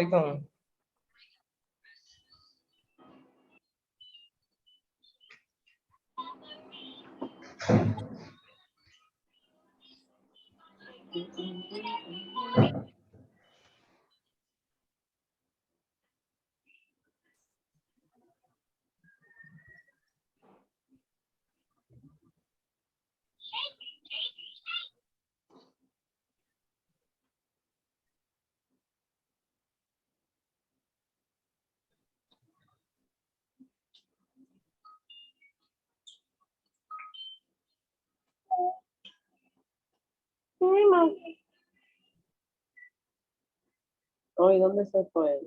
Python. Hoy, ¿dónde se fue?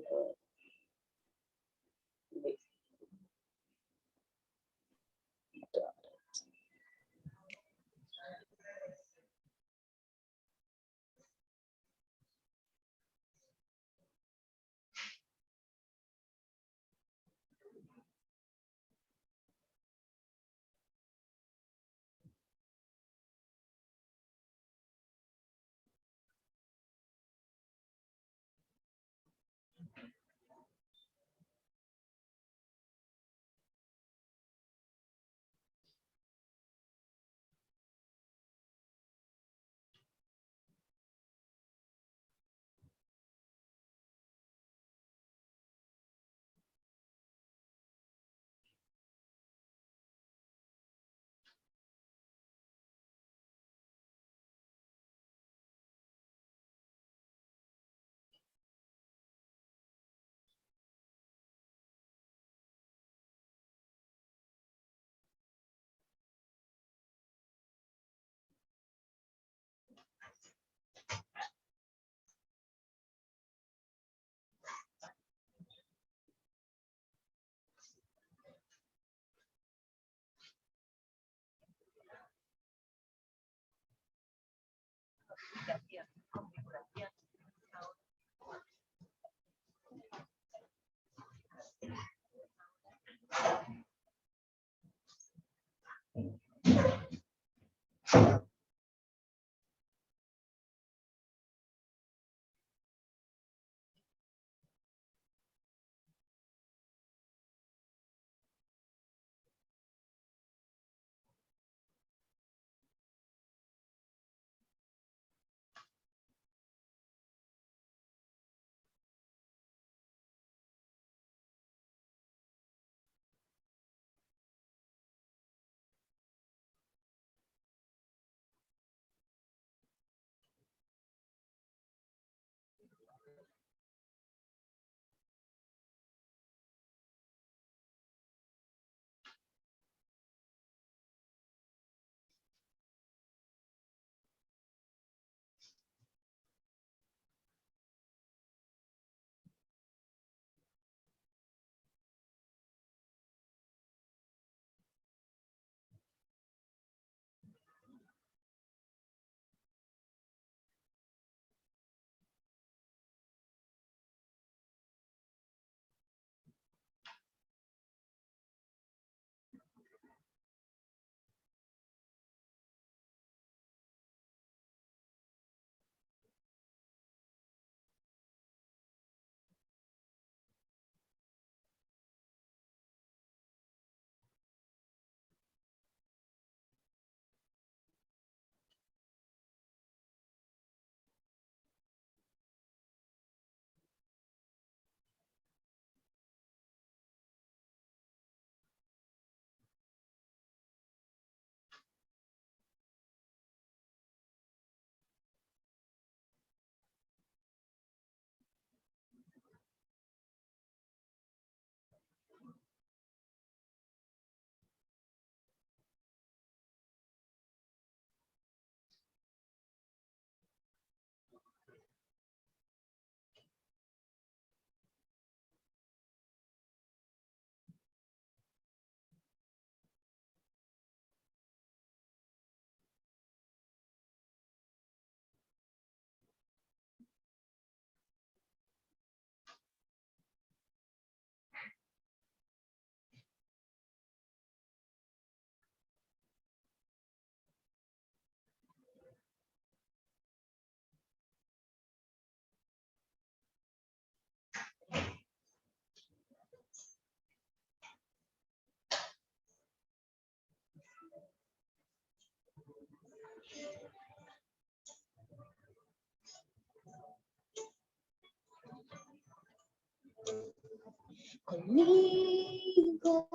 Conmigo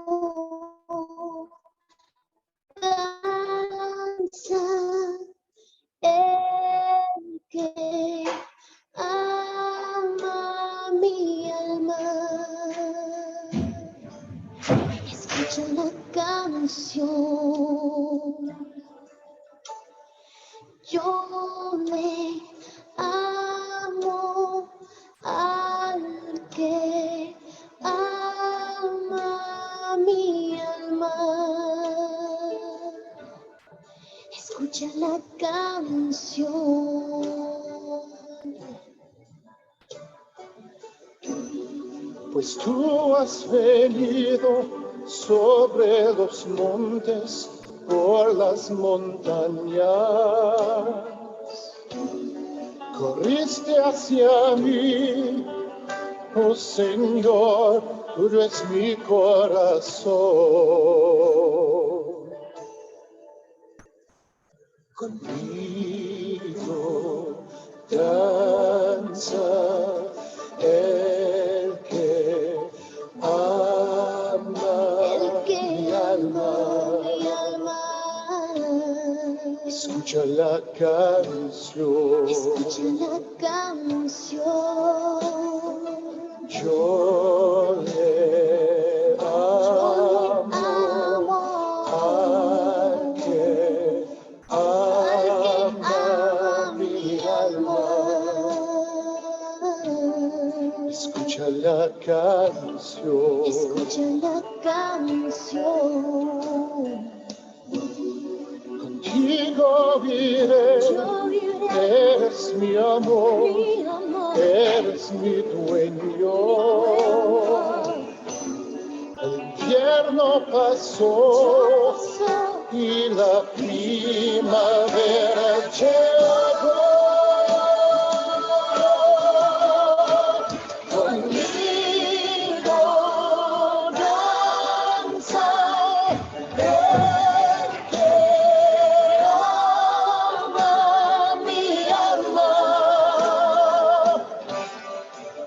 danza el que ama mi alma. Escucha la canción. Yo le amo al que ama mi alma. Escucha la canción. Pues tú has venido sobre los montes, por las montañas. Corriste hacia mí, oh Señor, tuyo es mi corazón. Conmigo danza el que ama mi alma. Escucha la canción. Escucha la canción. Yo le amo al que ama mi alma. Escucha la canción. Escucha la canción. Contigo viviré, eres mi amor, eres mi dueño. El invierno pasó y la primavera llegó. Conmigo danza el que ama mi alma.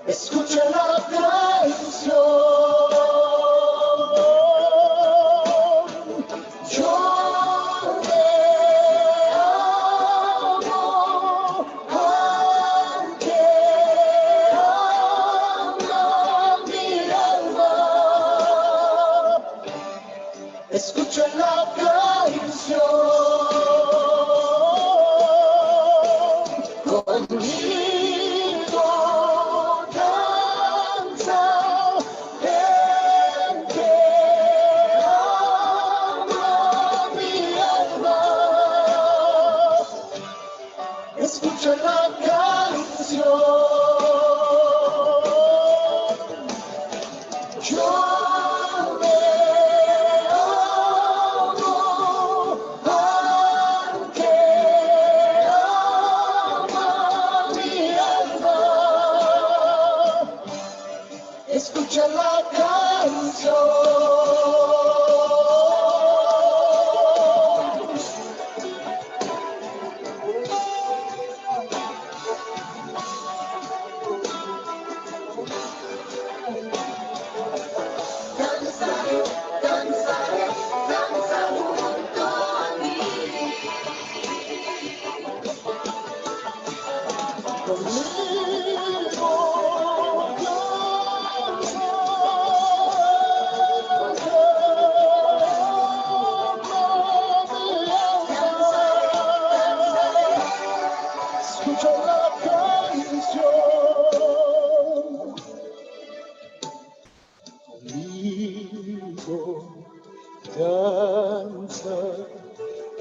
Escucha la canción. Yo le amo al que ama mi alma. Escucha la canción. Conmigo danza el que ama mi alma. Escucha la canción. Yo le amo al que ama mi alma. Escucha la canción. Danzaré, danzaré, danza junto a mí. Conmigo danza escucha la canción. Conmigo danza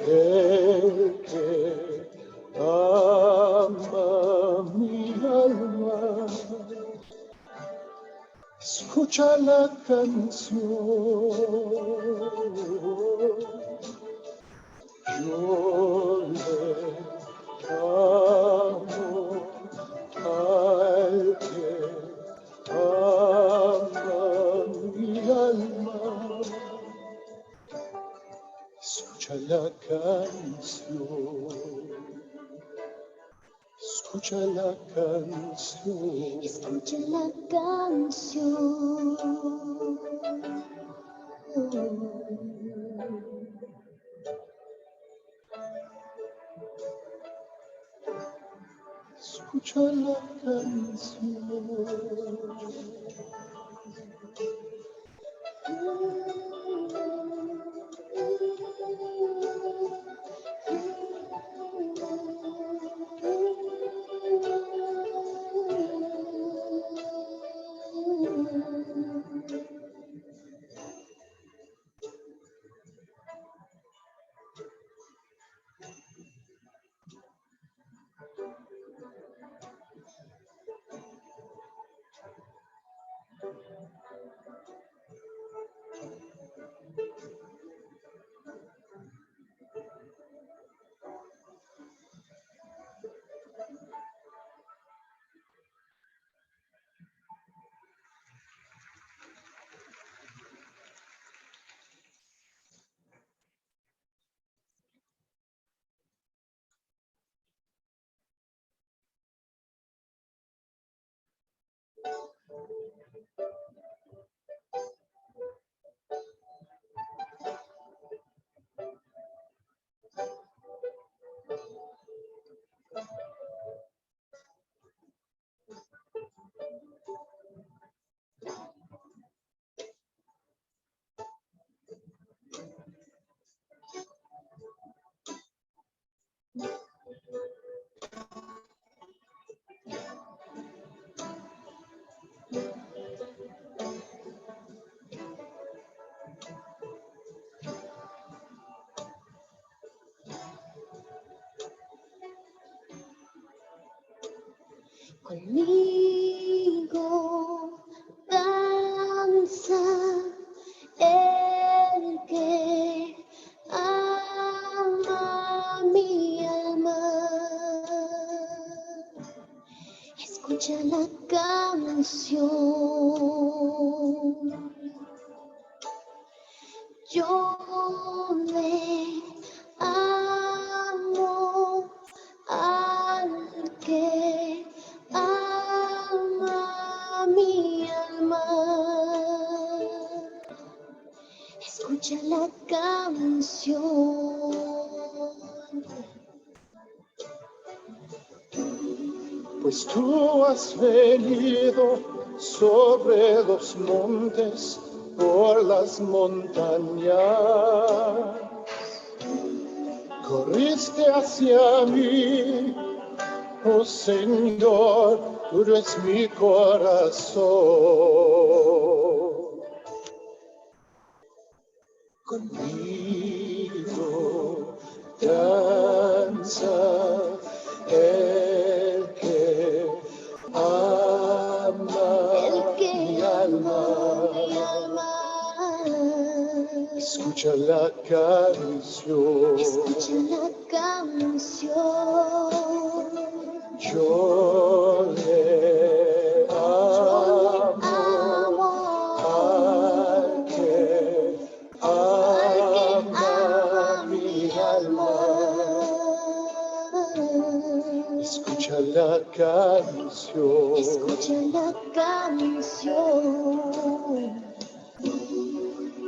el que ama mi alma. Escucha la canción. Yo le amo al que ama mi alma. Escucha la canción. escucha la canción. Escucha la canción. Escucha la canción. Conmigo danza el que ama mi alma. Escucha la canción. Yo le amo al que ama mi alma. Escucha la canción. Pues tú has venido sobre los montes, por las montañas. Corriste hacia mí, oh Señor, tú eres mi corazón. Conmigo danza el que ama mi alma. Escucha la canción. Escucha la canción. Yo le amo al que ama mi alma. Escucha la canción. Escucha la canción.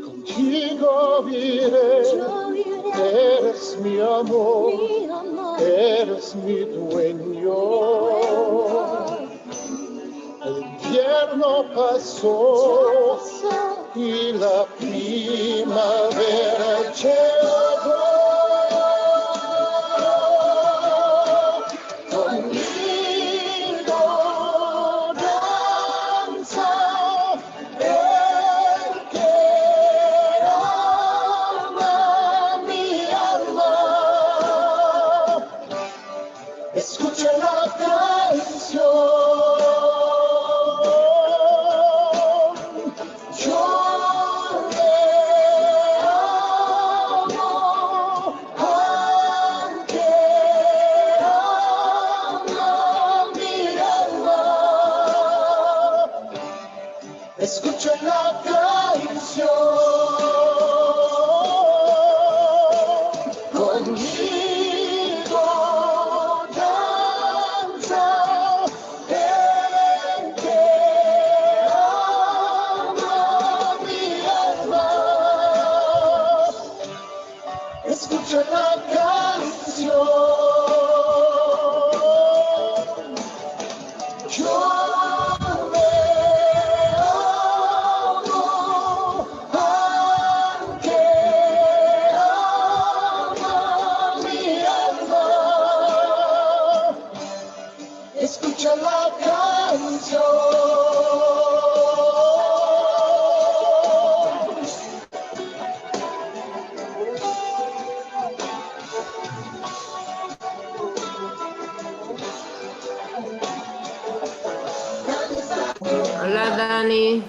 Contigo viviré, eres mi amor, eres mi dueño. El invierno pasó y la primavera llegó. Conmigo danza el que ama mi alma. Escucha la canción. Yo le amo al que ama mi alma. Escucha la canción. Conmigo danza Dani.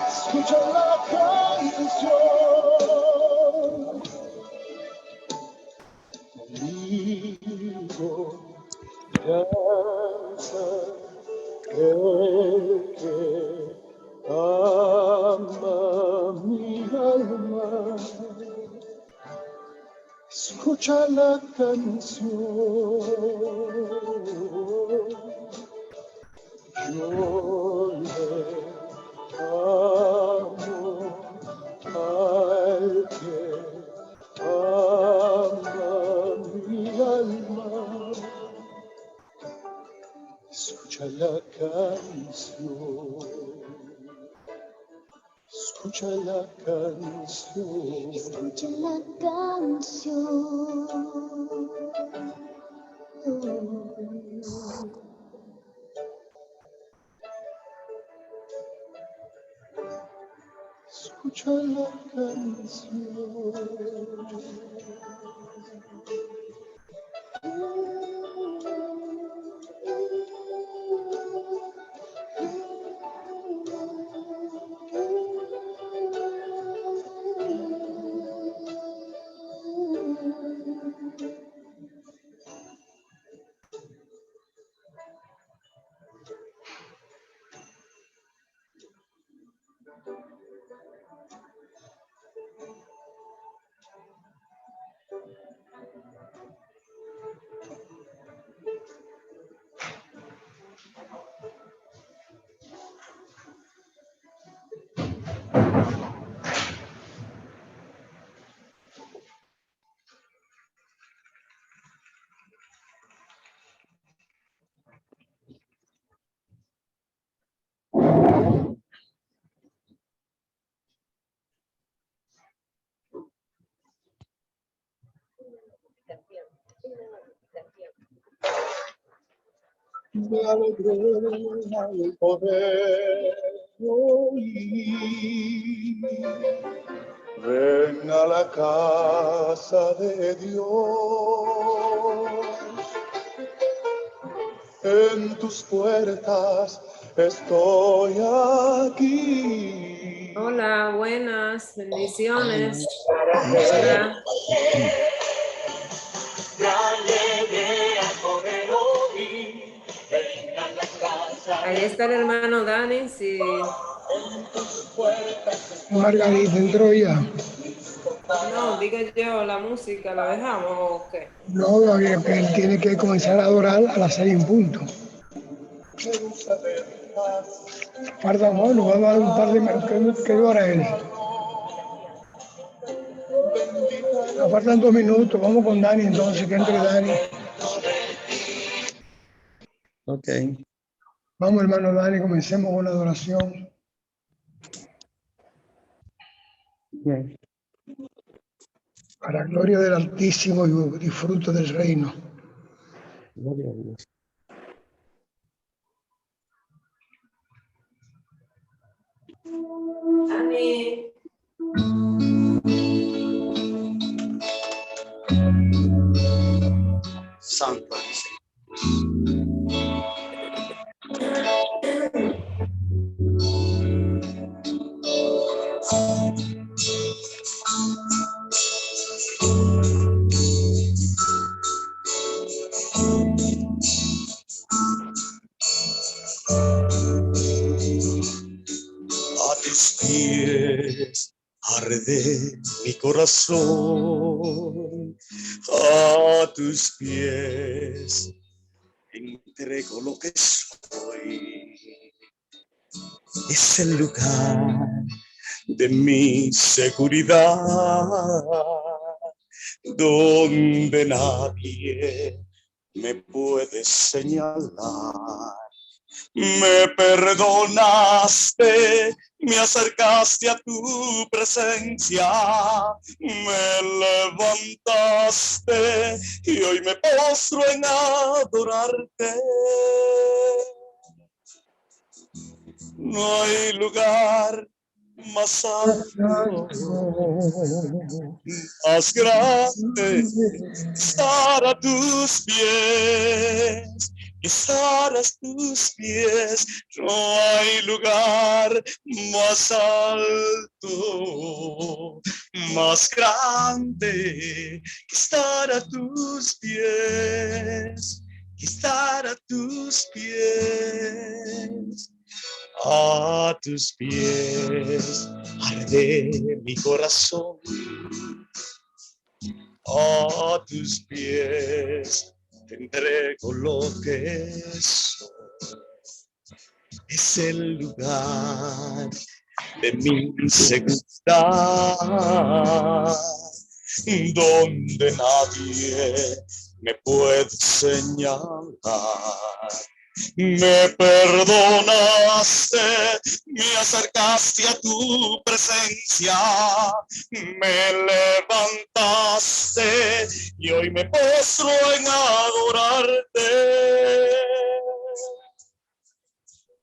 Escucha la canción. Conmigo danza el que ama mi alma. Escucha la canción. Yo le amo al que ama mi alma. Escucha la canción. Escucha la canción. Escucha la canción. Escucha la canción. Me alegré al poder oír. Ven a la casa de Dios. En tus puertas estoy aquí. Hola, buenas, bendiciones. Hola. Ahí está el hermano Dani, sí. Margarita entró ya. No, digo yo, la música, ¿la dejamos o qué? No, todavía, que él tiene que comenzar a adorar a las 6 en punto. Falta, bueno, vamos a dar un par de minutos. ¿Qué hora es? Nos faltan 2 minutos. Vamos con Dani entonces, que entre Dani. Ok. Vamos, hermano Dani, comencemos con la adoración. Bien. Para gloria del Altísimo y fruto del reino. Gloria a Dios. Dani. Santo. A tus pies arde mi corazón, a tus pies entrego lo que soy. Es el lugar de mi seguridad, donde nadie me puede señalar. Me perdonaste me acercaste a tu presencia, me levantaste y hoy me postro en adorarte. No hay lugar más alto, más grande, estar a tus pies, estar a tus pies. No hay lugar más alto, más grande, que estar a tus pies, que estar a tus pies. A tus pies arde mi corazón, a tus pies te entrego lo que soy. Es el lugar de mi seguridad, donde nadie me puede señalar. Me perdonaste, me acercaste a tu presencia, me levantaste y hoy me postro en adorarte.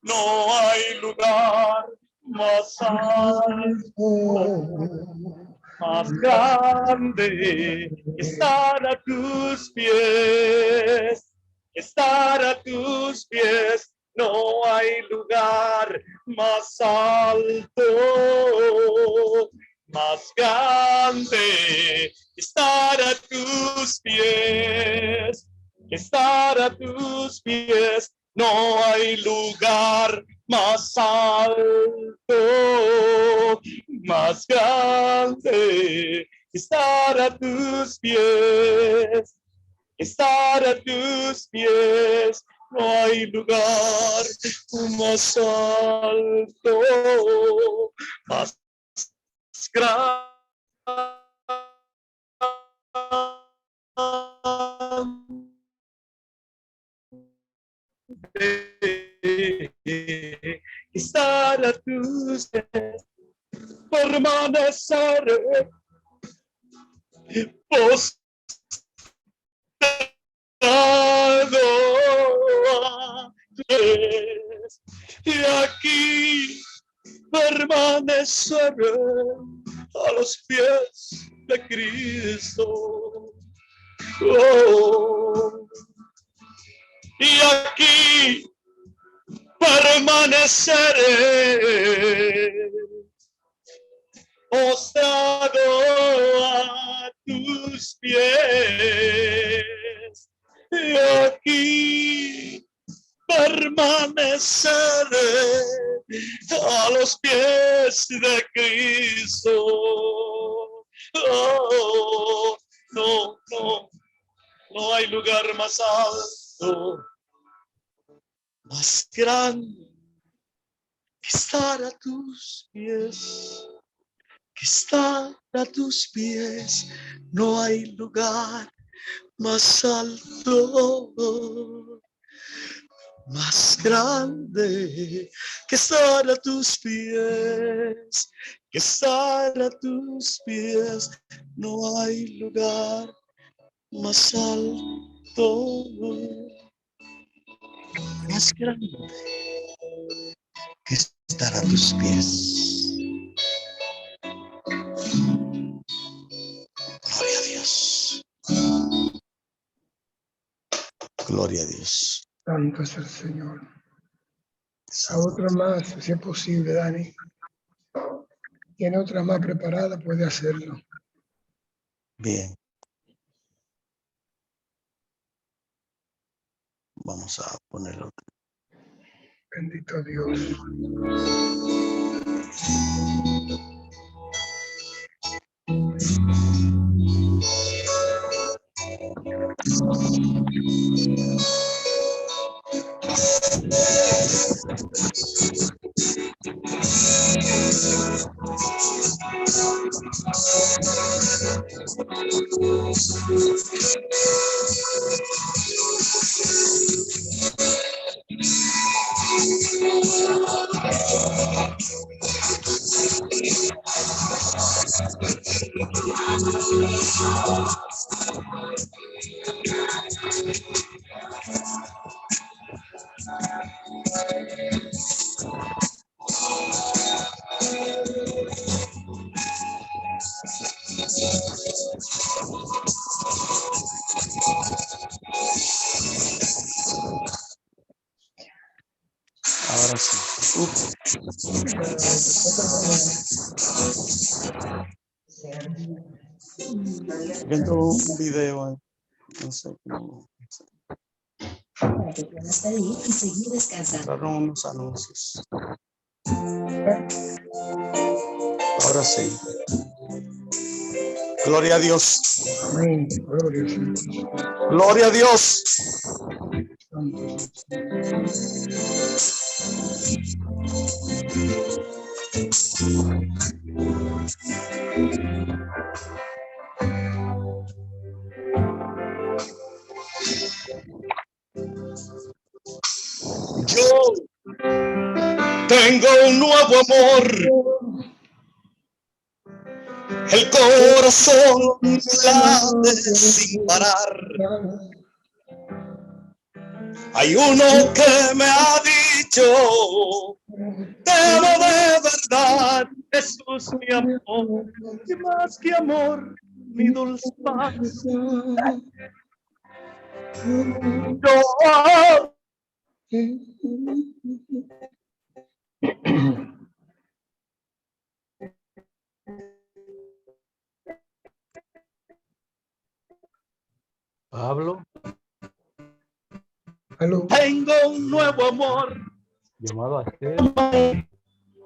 No hay lugar más alto, más grande que estar a tus pies. Estar a tus pies, no hay lugar más alto, más grande. Estar a tus pies, estar a tus pies, no hay lugar más alto, más grande. Estar a tus pies. Estar a tus pies, no hay lugar más alto, más grande. Estar a tus pies, permaneceré. Y aquí permaneceré a los pies de Cristo. Oh. Y aquí permaneceré postrado a tus pies. Y aquí permaneceré a los pies de Cristo. Oh, no, no, no hay lugar más alto, más grande que estar a tus pies. Que estar a tus pies, no hay lugar más alto, más grande que estar a tus pies, que estar a tus pies, no hay lugar más alto, más grande que estar a tus pies. Gloria a Dios. Gloria a Dios. Santo es el Señor. A otra más, si es posible, Dani. Tiene otra más preparada, puede hacerlo. Bien. Vamos a ponerlo. Bendito Dios. Ahora sí. Viendo un video ahí. No sé cómo. Hasta ahí y seguir descansando. Entraron unos anuncios. Ahora sí. Gloria a Dios. Amén. Gloria al Señor. Gloria a Dios. Santo. Yo tengo un nuevo amor. El corazón late sin parar. Hay uno que me ha dicho, te amo de verdad, Jesús mi amor, y más que amor, mi dulce paz. Yo Pablo, Aló. tengo un nuevo amor, llamado a ser,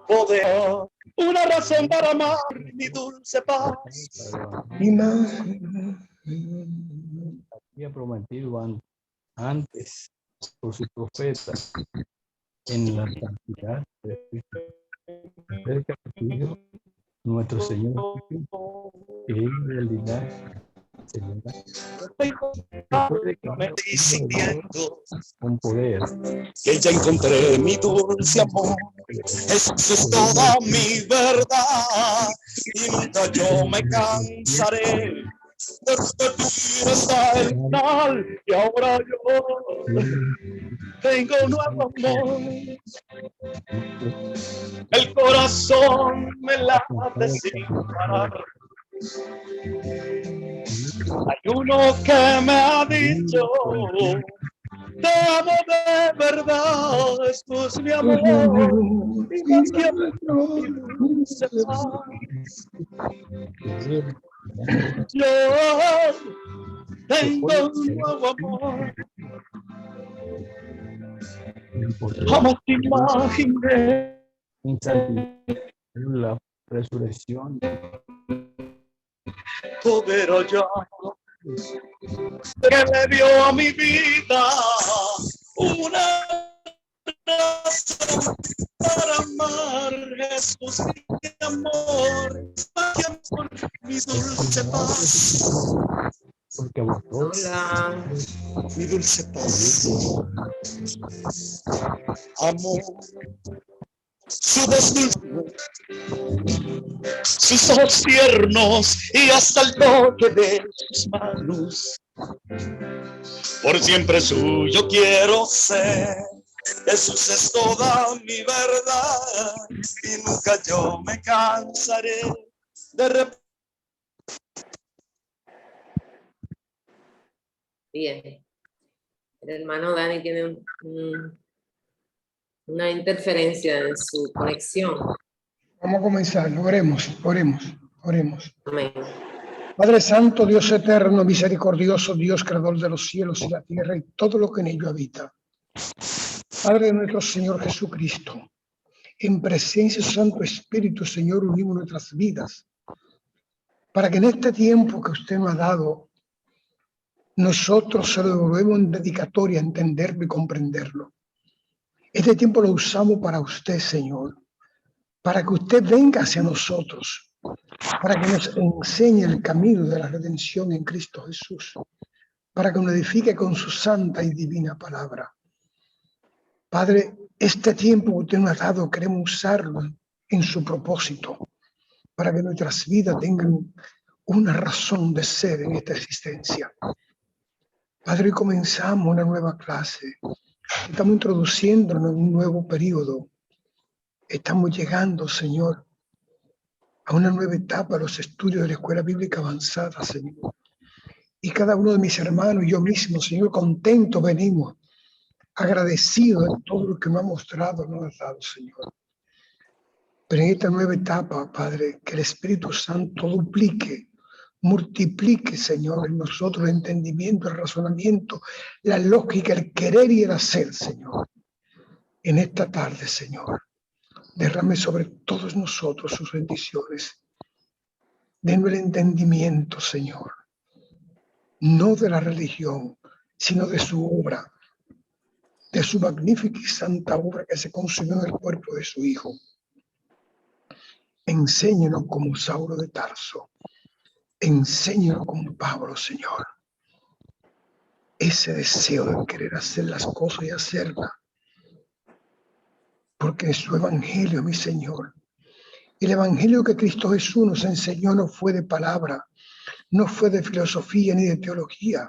poder, una razón para amar, mi dulce paz. Y más. había prometido antes por sus profetas en la santidad de Cristo, cerca de su Hijo, nuestro Señor Jesucristo, que en realidad se le da. Puede que Me estoy sintiendo con poder, que ya encontré mi dulce amor. Eso es toda mi verdad y nunca yo me cansaré de repetir hasta el final. Y ahora yo tengo un nuevo amor. El corazón me late sin parar. Hay uno que me ha dicho, te amo de verdad, esto es mi amor, y más que amor, mi dulce paz. Yo tengo un nuevo amor, jamás te imaginé. en santidad, en la resurrección, Pero yo que le dio a mi vida una razón para amar, Jesús mi amor, mi dulce paz, porque a vosotros Hola. mi dulce paz, amor, su voz dulce, sus ojos tiernos y hasta el toque de sus manos. Por siempre suyo quiero ser. Jesús es toda mi verdad y nunca yo me cansaré de repetir. Bien. El hermano Dani tiene una interferencia en su conexión. Vamos a comenzar. Oremos. Amén. Padre Santo, Dios eterno, misericordioso, Dios creador de los cielos y la tierra y todo lo que en ello habita. Padre de nuestro Señor Jesucristo, en presencia de su Santo Espíritu, Señor, unimos nuestras vidas para que en este tiempo que usted nos ha dado, nosotros se lo devolvemos en dedicatoria, entenderlo y comprenderlo. Este tiempo lo usamos para usted, Señor, para que usted venga hacia nosotros, para que nos enseñe el camino de la redención en Cristo Jesús, para que nos edifique con su santa y divina palabra. Padre, este tiempo que usted nos ha dado, queremos usarlo en su propósito, para que nuestras vidas tengan una razón de ser en esta existencia. Padre, hoy comenzamos una nueva clase. Estamos introduciéndonos en un nuevo periodo. Estamos llegando, Señor, a una nueva etapa de los estudios de la Escuela Bíblica Avanzada, Señor. Y cada uno de mis hermanos y yo mismo, Señor, contentos venimos agradecido de todo lo que nos ha mostrado, nos ha dado, Señor. Pero en esta nueva etapa, Padre, que el Espíritu Santo duplique, multiplique, Señor, en nosotros el entendimiento, el razonamiento, la lógica, el querer y el hacer, Señor. En esta tarde, Señor, derrame sobre todos nosotros sus bendiciones. Denos el entendimiento, Señor, no de la religión, sino de su obra, de su magnífica y santa obra que se consumió en el cuerpo de su Hijo. Enséñanos como Saulo de Tarso. Enséñanos como Pablo, Señor. Ese deseo de querer hacer las cosas y hacerlas. Porque en su evangelio, mi Señor, el evangelio que Cristo Jesús nos enseñó no fue de palabra, no fue de filosofía ni de teología,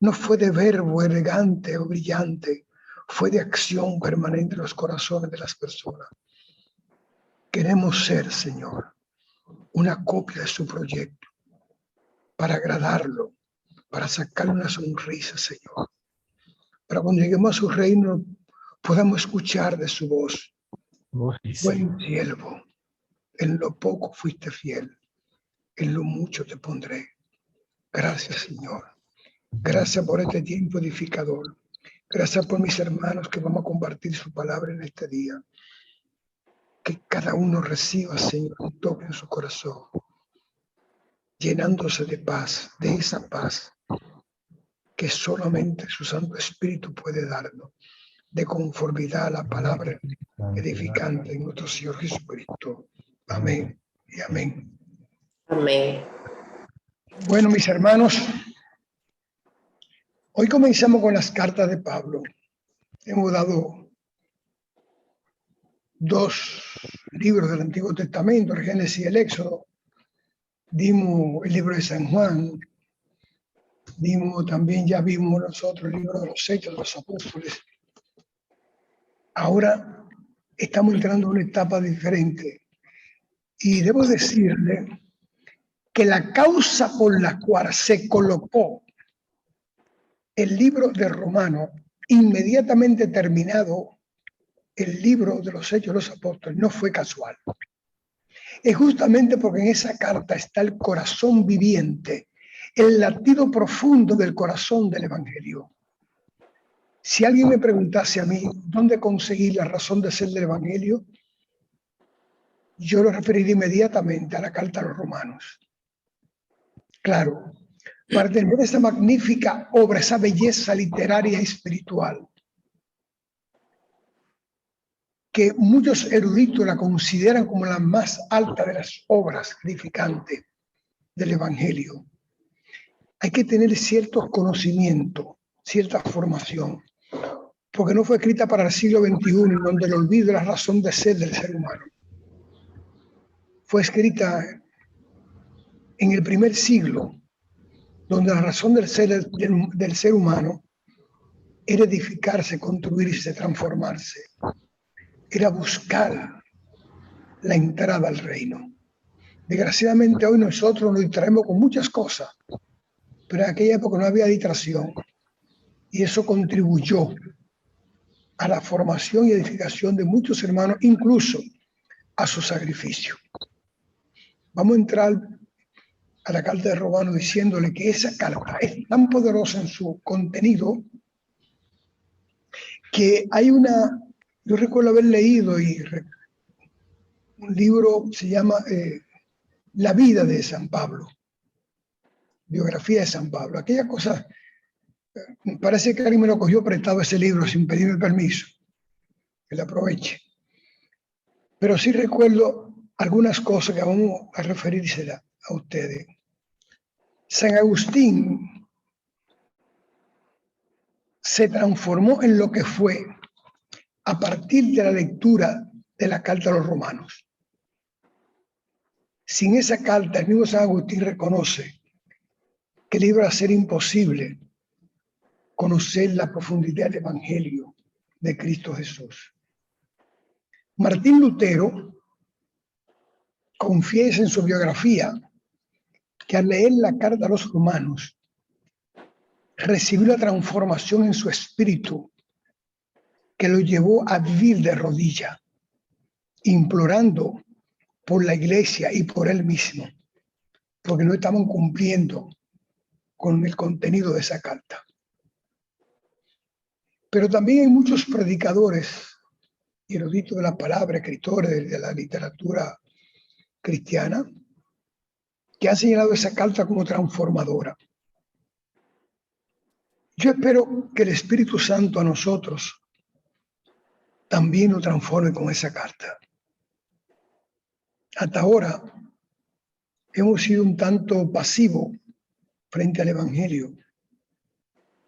no fue de verbo elegante o brillante, fue de acción permanente en los corazones de las personas. Queremos ser, Señor, una copia de su proyecto para agradarlo, para sacarle una sonrisa, Señor. Para cuando lleguemos a su reino podamos escuchar de su voz. Buen siervo, en lo poco fuiste fiel, en lo mucho te pondré. Gracias, Señor. Gracias por este tiempo edificador. Gracias por mis hermanos que vamos a compartir su palabra en este día. Que cada uno reciba, Señor, un toque en su corazón, llenándose de paz, de esa paz que solamente su Santo Espíritu puede darnos, de conformidad a la palabra edificante en nuestro Señor Jesucristo. Amén y amén. Amén. Bueno, mis hermanos, hoy comenzamos con las cartas de Pablo. Hemos dado 2 libros del Antiguo Testamento, el Génesis y el Éxodo. Dimos el libro de San Juan. Ya vimos nosotros el libro de los Hechos de los Apóstoles. Ahora estamos entrando en una etapa diferente. Y debo decirle que la causa por la cual se colocó el libro de Romanos, inmediatamente terminado el libro de los Hechos de los Apóstoles, no fue casual. Es justamente porque en esa carta está el corazón viviente, el latido profundo del corazón del Evangelio. Si alguien me preguntase a mí dónde conseguí la razón de ser del Evangelio, yo lo referiría inmediatamente a la carta a los Romanos. Claro, para tener esa magnífica obra, esa belleza literaria y espiritual, que muchos eruditos la consideran como la más alta de las obras edificantes del Evangelio, hay que tener ciertos conocimientos, cierta formación, porque no fue escrita para el siglo XXI, en donde el olvido es la razón de ser del ser humano. Fue escrita en el primer siglo, donde la razón del ser humano era edificarse, construirse, transformarse. Era buscar la entrada al reino. Desgraciadamente hoy nosotros nos distraemos con muchas cosas, pero en aquella época no había distracción y eso contribuyó a la formación y edificación de muchos hermanos, incluso a su sacrificio. Vamos a entrar a la carta de Romanos diciéndole que esa carta es tan poderosa en su contenido que hay yo recuerdo haber leído un libro, se llama La vida de San Pablo, biografía de San Pablo. Aquella cosa, parece que alguien me lo cogió prestado ese libro sin pedirme permiso, que lo aproveche. Pero sí recuerdo algunas cosas que vamos a referírselas a ustedes. San Agustín se transformó en lo que fue a partir de la lectura de la carta a los Romanos. Sin esa carta, el mismo San Agustín reconoce que le iba a ser imposible conocer la profundidad del Evangelio de Cristo Jesús. Martín Lutero confiesa en su biografía que al leer la carta a los Romanos recibió la transformación en su espíritu que lo llevó a vivir de rodillas, implorando por la iglesia y por él mismo, porque no estaban cumpliendo con el contenido de esa carta. Pero también hay muchos predicadores, eruditos de la palabra, escritores de la literatura cristiana, que han señalado esa carta como transformadora. Yo espero que el Espíritu Santo a nosotros también nos transforme con esa carta. Hasta ahora hemos sido un tanto pasivos frente al Evangelio.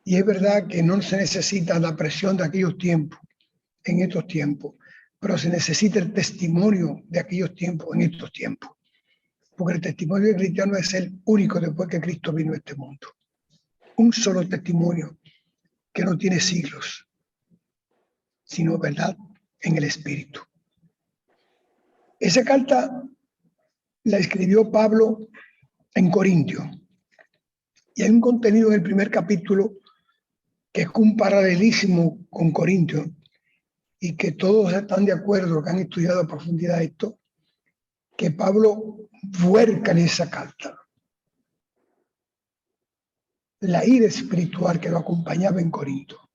Y es verdad que no se necesita la presión de aquellos tiempos, en estos tiempos, pero se necesita el testimonio de aquellos tiempos, en estos tiempos. Porque el testimonio cristiano es el único después que Cristo vino a este mundo. Un solo testimonio que no tiene siglos, sino verdad en el Espíritu. Esa carta la escribió Pablo en Corintios. Y hay un contenido en el primer capítulo que es un paralelismo con Corintios y que todos están de acuerdo, que han estudiado a profundidad esto, que Pablo vuelca en esa carta la ira espiritual que lo acompañaba en Corinto.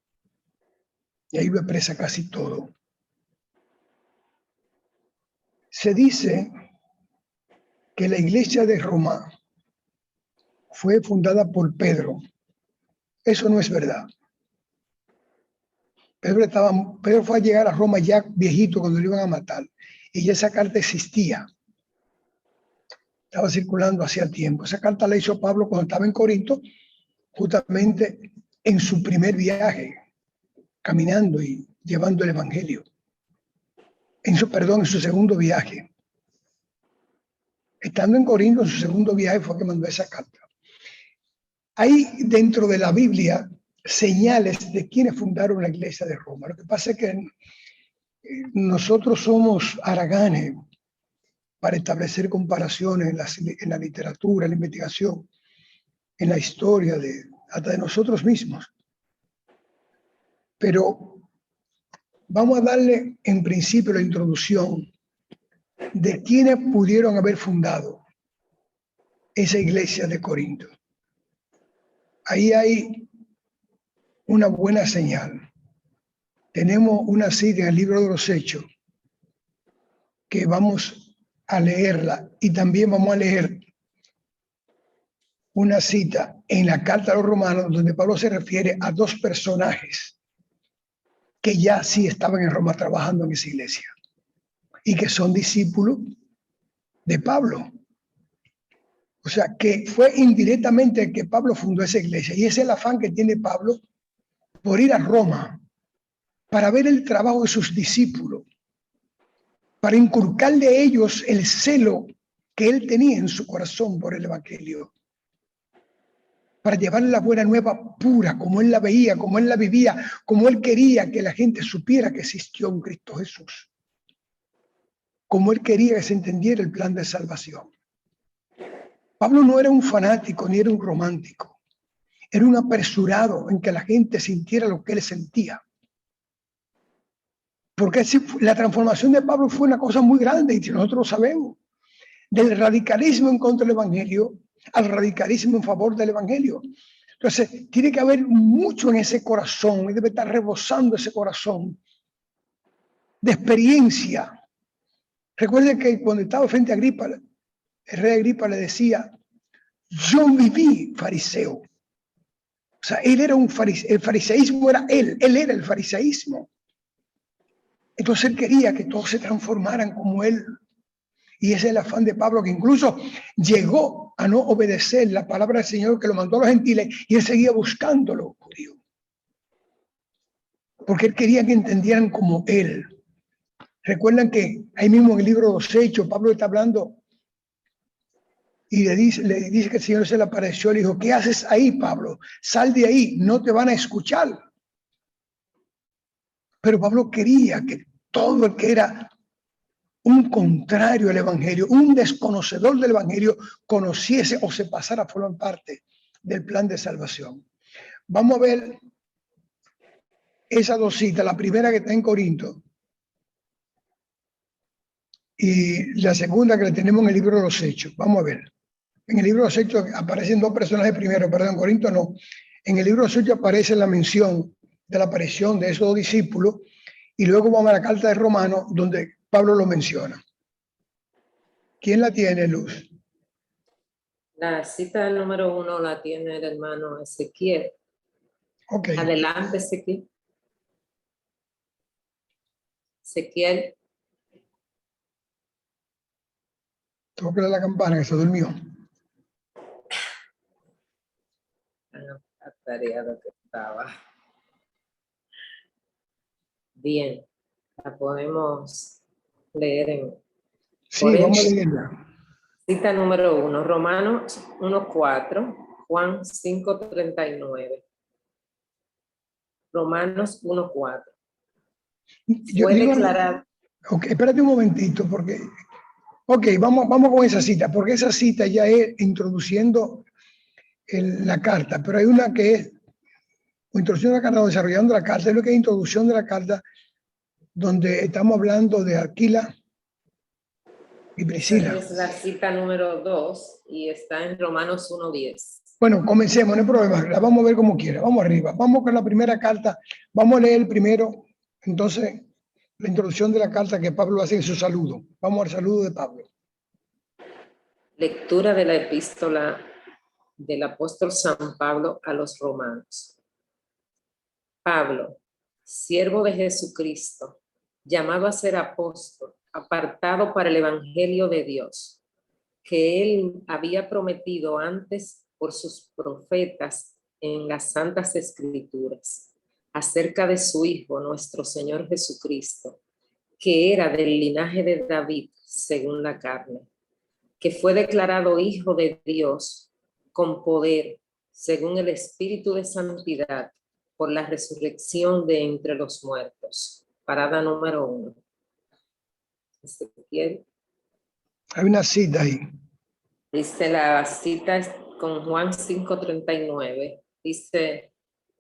Y ahí lo expresa casi todo. Se dice que la iglesia de Roma fue fundada por Pedro. Eso no es verdad. Pedro fue a llegar a Roma ya viejito cuando lo iban a matar. Y ya esa carta existía. Estaba circulando hacía tiempo. Esa carta la hizo Pablo cuando estaba en Corinto, justamente en su primer viaje, caminando y llevando el Evangelio. En su segundo viaje. Estando en Corinto, en su segundo viaje fue que mandó esa carta. Hay dentro de la Biblia señales de quienes fundaron la iglesia de Roma. Lo que pasa es que nosotros somos haraganes para establecer comparaciones en la literatura, en la investigación, en la historia, hasta de nosotros mismos. Pero vamos a darle en principio la introducción de quienes pudieron haber fundado esa iglesia de Corinto. Ahí hay una buena señal. Tenemos una cita en el libro de los Hechos que vamos a leerla y también vamos a leer una cita en la carta a los romanos donde Pablo se refiere a dos personajes que ya sí estaban en Roma trabajando en esa iglesia y que son discípulos de Pablo. O sea, que fue indirectamente que Pablo fundó esa iglesia y ese es el afán que tiene Pablo por ir a Roma para ver el trabajo de sus discípulos, para inculcarle a ellos el celo que él tenía en su corazón por el Evangelio, para llevarle la buena nueva pura, como él la veía, como él la vivía, como él quería que la gente supiera que existió un Cristo Jesús, como él quería que se entendiera el plan de salvación. Pablo no era un fanático ni era un romántico, era un apresurado en que la gente sintiera lo que él sentía. Porque la transformación de Pablo fue una cosa muy grande y nosotros lo sabemos. Del radicalismo en contra del Evangelio al radicalismo en favor del Evangelio. Entonces, tiene que haber mucho en ese corazón y debe estar rebosando ese corazón de experiencia. Recuerden que cuando estaba frente a Agripa, el rey Agripa le decía, yo viví fariseo. O sea, él era un fariseo, el fariseísmo era él era el fariseísmo. Entonces él quería que todos se transformaran como él. Y ese es el afán de Pablo, que incluso llegó a no obedecer la palabra del Señor que lo mandó a los gentiles y él seguía buscando a los judíos. Porque él quería que entendieran como él. Recuerdan que ahí mismo en el libro de los Hechos, Pablo está hablando y le dice que el Señor se le apareció, le dijo, ¿qué haces ahí, Pablo? Sal de ahí, no te van a escuchar. Pero Pablo quería que todo el que era un contrario al Evangelio, un desconocedor del Evangelio, conociese o se pasara a formar parte del plan de salvación. Vamos a ver esas dos citas, la primera que está en Corinto y la segunda que la tenemos en el libro de los Hechos. Vamos a ver. En el libro de los Hechos aparecen dos personajes primero, perdón, en Corinto no. En el libro de los Hechos aparece la mención de la aparición de esos dos discípulos y luego vamos a la carta de Romanos donde Pablo lo menciona. ¿Quién la tiene, Luz? La cita número 1 la tiene el hermano Ezequiel. Ok. Adelante, Ezequiel. Ezequiel. Tócale la campana que se durmió. Atareado que estaba. Bien, la podemos leer en... Sí, por vamos a eso. leerla. Cita número 1, Romanos 1:4, Juan 5:39. Romanos 1:4. Yo Fue digo, declarado. ok, espérate un momentito, porque... Ok, vamos con esa cita, porque esa cita ya es introduciendo la carta, pero hay una que es introducción de la carta o desarrollando la carta, es lo que es introducción de la carta, donde estamos hablando de Aquila y Priscila. Esa es la cita número 2 y está en Romanos 1:10. Bueno, comencemos, no hay problema, la vamos a ver como quiera, vamos arriba, vamos con la primera carta, vamos a leer primero, entonces, la introducción de la carta que Pablo hace en su saludo. Vamos al saludo de Pablo. Lectura de la epístola del apóstol San Pablo a los romanos. Pablo, siervo de Jesucristo, llamado a ser apóstol, apartado para el evangelio de Dios, que él había prometido antes por sus profetas en las santas escrituras, acerca de su Hijo, nuestro Señor Jesucristo, que era del linaje de David según la carne, que fue declarado Hijo de Dios con poder, según el Espíritu de Santidad, por la resurrección de entre los muertos. Parada número 1. Ezequiel. Hay una cita ahí. Dice la cita con Juan 5:39. Dice,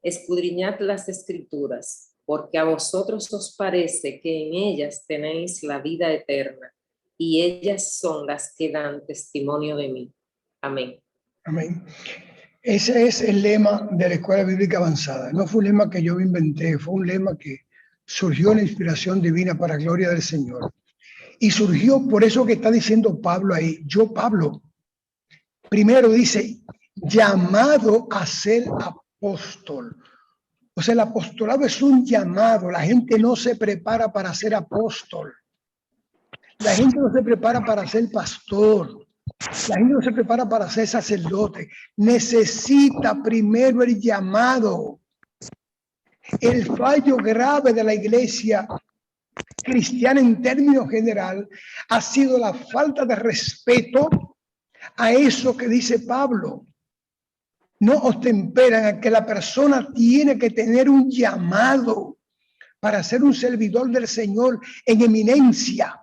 escudriñad las escrituras, porque a vosotros os parece que en ellas tenéis la vida eterna, y ellas son las que dan testimonio de mí. Amén. Amén. Ese es el lema de la Escuela Bíblica Avanzada. No fue un lema que yo inventé, fue un lema que surgió en la inspiración divina para gloria del Señor. Y surgió por eso que está diciendo Pablo ahí. Yo, Pablo, primero dice, llamado a ser apóstol. O sea, el apostolado es un llamado. La gente no se prepara para ser apóstol. La gente no se prepara para ser pastor. La gente no se prepara para ser sacerdote. Necesita primero el llamado. El fallo grave de la iglesia cristiana en términos general ha sido la falta de respeto a eso que dice Pablo. No obtemperan a que la persona tiene que tener un llamado para ser un servidor del Señor en eminencia.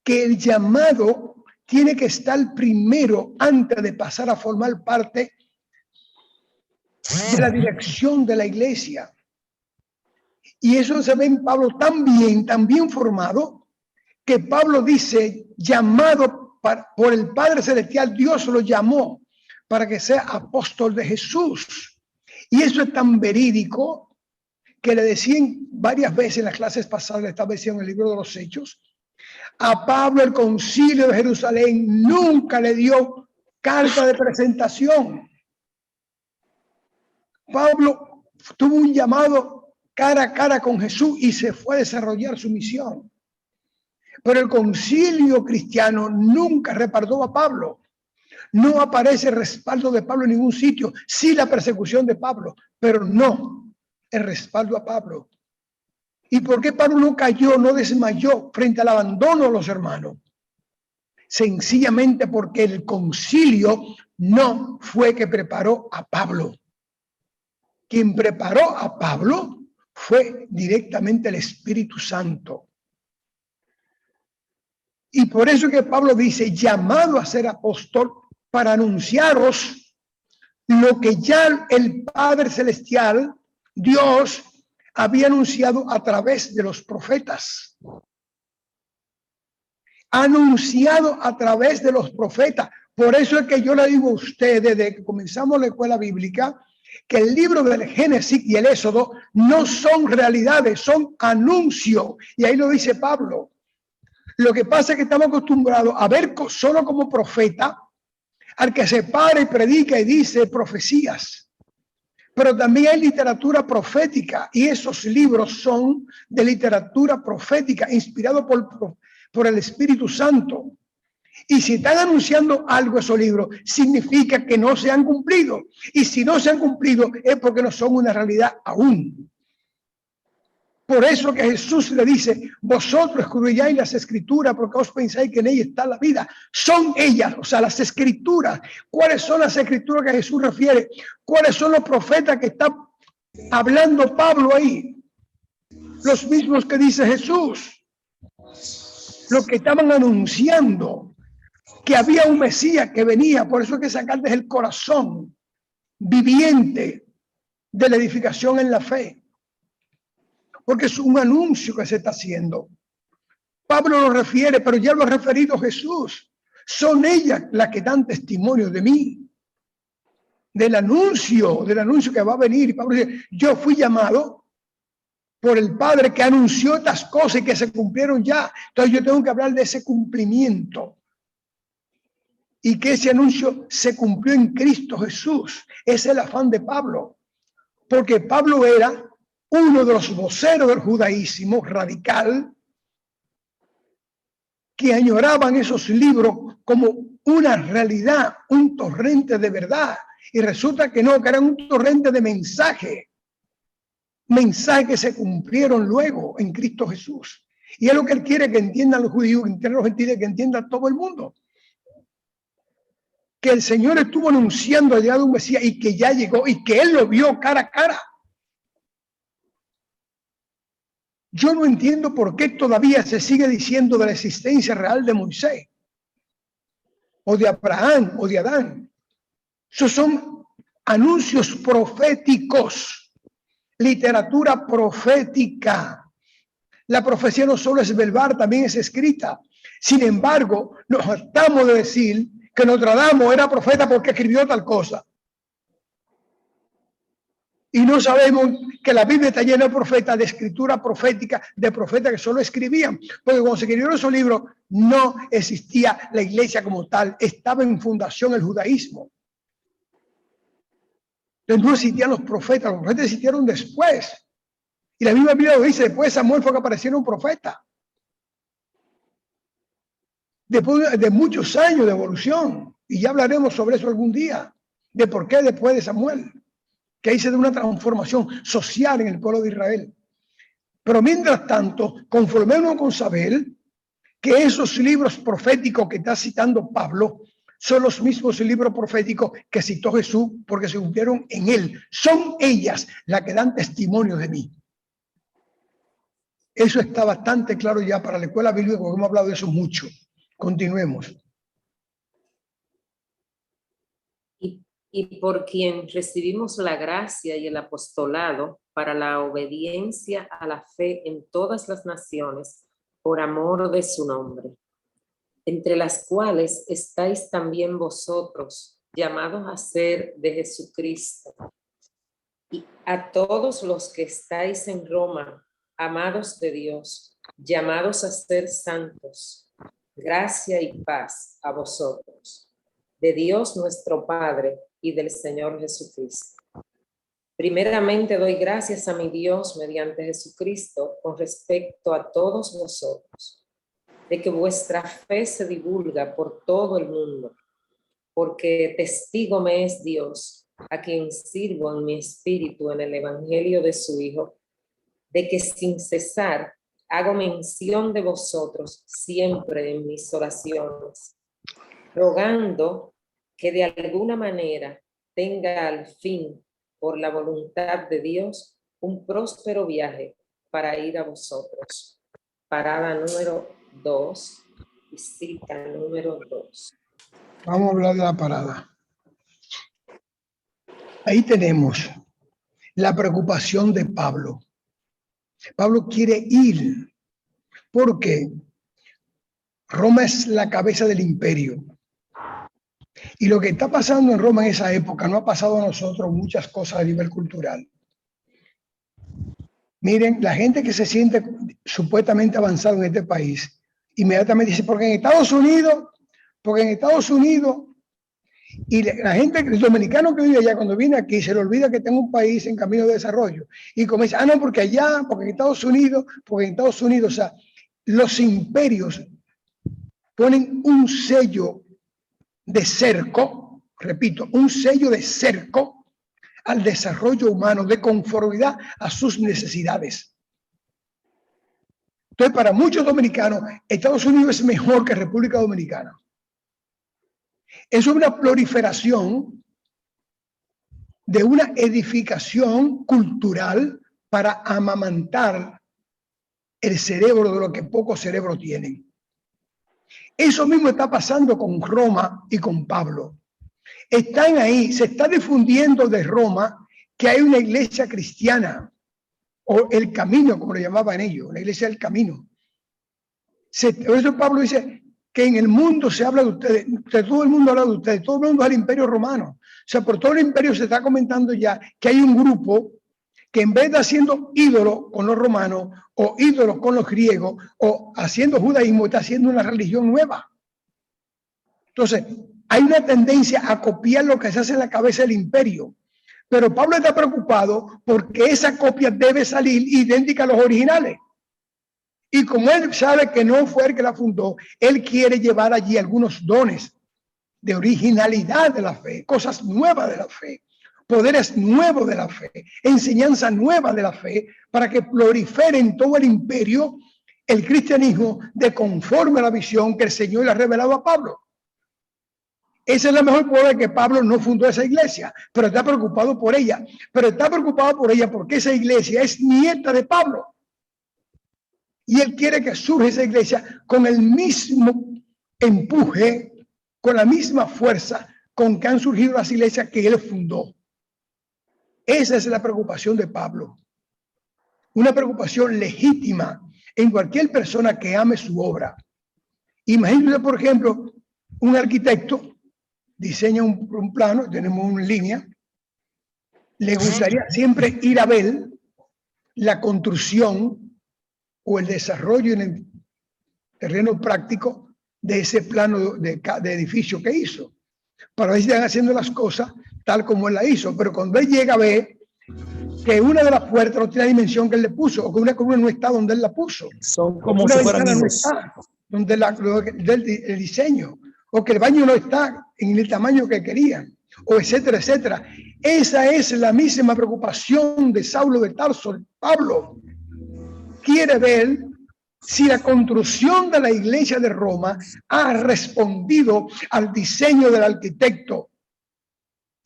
Que el llamado tiene que estar primero antes de pasar a formar parte de la dirección de la iglesia. Y eso se ve en Pablo tan bien formado, que Pablo dice, llamado por el Padre Celestial, Dios lo llamó para que sea apóstol de Jesús. Y eso es tan verídico que le decían varias veces en las clases pasadas, le establecían en el libro de los Hechos, a Pablo el concilio de Jerusalén nunca le dio carta de presentación. Pablo tuvo un llamado cara a cara con Jesús y se fue a desarrollar su misión. Pero el concilio cristiano nunca respaldó a Pablo. No aparece el respaldo de Pablo en ningún sitio. Sí la persecución de Pablo, pero no el respaldo a Pablo. ¿Y por qué Pablo no cayó, no desmayó frente al abandono de los hermanos? Sencillamente porque el concilio no fue que preparó a Pablo. Quien preparó a Pablo fue directamente el Espíritu Santo. Y por eso que Pablo dice, llamado a ser apóstol para anunciaros lo que ya el Padre Celestial Dios había anunciado a través de los profetas. Anunciado a través de los profetas. Por eso es que yo le digo a ustedes, desde que comenzamos la escuela bíblica, que el libro del Génesis y el Éxodo no son realidades, son anuncios. Y ahí lo dice Pablo. Lo que pasa es que estamos acostumbrados a ver solo como profeta al que se para y predica y dice profecías. Pero también hay literatura profética y esos libros son de literatura profética inspirados por el Espíritu Santo. Y si están anunciando algo esos libros, significa que no se han cumplido. Y si no se han cumplido es porque no son una realidad aún. Por eso que Jesús le dice, vosotros escudriñáis las escrituras porque os pensáis que en ellas está la vida. Son ellas, o sea, las escrituras. ¿Cuáles son las escrituras que Jesús refiere? ¿Cuáles son los profetas que está hablando Pablo ahí? Los mismos que dice Jesús. Los que estaban anunciando que había un Mesías que venía. Por eso hay que sacar desde el corazón viviente de la edificación en la fe. Porque es un anuncio que se está haciendo. Pablo lo refiere, pero ya lo ha referido Jesús. Son ellas las que dan testimonio de mí. Del anuncio que va a venir. Pablo dice, yo fui llamado por el Padre que anunció estas cosas y que se cumplieron ya. Entonces yo tengo que hablar de ese cumplimiento. Y que ese anuncio se cumplió en Cristo Jesús. Ese es el afán de Pablo. Porque Pablo era uno de los voceros del judaísmo radical que añoraban esos libros como una realidad, un torrente de verdad. Y resulta que no, que eran un torrente de mensajes que se cumplieron luego en Cristo Jesús. Y es lo que él quiere que entiendan los judíos, que entiendan los gentiles, que entienda todo el mundo. Que el Señor estuvo anunciando la llegada de un Mesías y que ya llegó y que él lo vio cara a cara. Yo no entiendo por qué todavía se sigue diciendo de la existencia real de Moisés, o de Abraham, o de Adán. Esos son anuncios proféticos, literatura profética. La profecía no solo es verbal, también es escrita. Sin embargo, nos hartamos de decir que Nostradamus era profeta porque escribió tal cosa. Y no sabemos que la Biblia está llena de profetas, de escritura profética, de profetas que solo escribían. Porque cuando se escribieron esos libros, no existía la iglesia como tal. Estaba en fundación el judaísmo. Entonces no existían los profetas existieron después. Y la misma Biblia lo dice, después de Samuel fue que aparecieron profetas. Después de muchos años de evolución. Y ya hablaremos sobre eso algún día. De por qué después de Samuel. Que ahí se da una transformación social en el pueblo de Israel. Pero mientras tanto, conformémonos con saber que esos libros proféticos que está citando Pablo son los mismos libros proféticos que citó Jesús porque se cumplieron en él. Son ellas las que dan testimonio de mí. Eso está bastante claro ya para la escuela bíblica porque hemos hablado de eso mucho. Continuemos. Y por quien recibimos la gracia y el apostolado para la obediencia a la fe en todas las naciones, por amor de su nombre, entre las cuales estáis también vosotros, llamados a ser de Jesucristo. Y a todos los que estáis en Roma, amados de Dios, llamados a ser santos, gracia y paz a vosotros, de Dios nuestro Padre y del Señor Jesucristo. Primeramente doy gracias a mi Dios mediante Jesucristo con respecto a todos vosotros, de que vuestra fe se divulga por todo el mundo, porque testigo me es Dios, a quien sirvo en mi espíritu en el evangelio de su Hijo, de que sin cesar hago mención de vosotros siempre en mis oraciones, rogando que de alguna manera tenga al fin, por la voluntad de Dios, un próspero viaje para ir a vosotros. Parada número 2 y cita número 2. Vamos a hablar de la parada. Ahí tenemos. la preocupación de Pablo. Pablo quiere ir porque Roma es la cabeza del imperio. Y lo que está pasando en Roma en esa época no ha pasado a nosotros muchas cosas a nivel cultural. Miren, la gente que se siente supuestamente avanzada en este país, inmediatamente dice, porque en Estados Unidos, y la gente, el dominicano que vive allá, cuando viene aquí, se le olvida que tengo un país en camino de desarrollo. Y comienza, no, porque allá, porque en Estados Unidos, o sea, los imperios ponen un sello de cerco, repito, un sello de cerco al desarrollo humano, de conformidad a sus necesidades. Entonces, para muchos dominicanos, Estados Unidos es mejor que República Dominicana. Es una proliferación de una edificación cultural para amamantar el cerebro de lo que pocos cerebros tienen. Eso mismo está pasando con Roma y con Pablo. Están ahí, se está difundiendo de Roma que hay una iglesia cristiana, o el camino, como lo llamaban ellos, la iglesia del camino. Por eso Pablo dice que en el mundo se habla de ustedes, que todo el mundo habla de ustedes, todo el mundo es el imperio romano. O sea, por todo el imperio se está comentando ya que hay un grupo que en vez de haciendo ídolos con los romanos o ídolos con los griegos o haciendo judaísmo, está haciendo una religión nueva. Entonces, hay una tendencia a copiar lo que se hace en la cabeza del imperio. Pero Pablo está preocupado porque esa copia debe salir idéntica a los originales. Y como él sabe que no fue el que la fundó, él quiere llevar allí algunos dones de originalidad de la fe, cosas nuevas de la fe, poderes nuevos de la fe, enseñanza nueva de la fe, para que prolifere en todo el imperio el cristianismo de conforme a la visión que el Señor le ha revelado a Pablo. Esa es la mejor prueba de que Pablo no fundó esa iglesia, pero está preocupado por ella. Pero está preocupado por ella porque esa iglesia es nieta de Pablo. Y él quiere que surja esa iglesia con el mismo empuje, con la misma fuerza con que han surgido las iglesias que él fundó. Esa es la preocupación de Pablo. Una preocupación legítima en cualquier persona que ame su obra. Imagínense, por ejemplo, un arquitecto diseña un plano, tenemos una línea, le gustaría siempre ir a ver la construcción o el desarrollo en el terreno práctico de ese plano de edificio que hizo, para ver si están haciendo las cosas tal como él la hizo. Pero cuando él llega a ver que una de las puertas no tiene la dimensión que él le puso, o que una columna no está donde él la puso, Son como una si fueran ventana no hijos. está donde el diseño, o que el baño no está en el tamaño que querían, o etcétera, etcétera. Esa es la misma preocupación de Saulo de Tarso. Pablo quiere ver si la construcción de la iglesia de Roma ha respondido al diseño del arquitecto,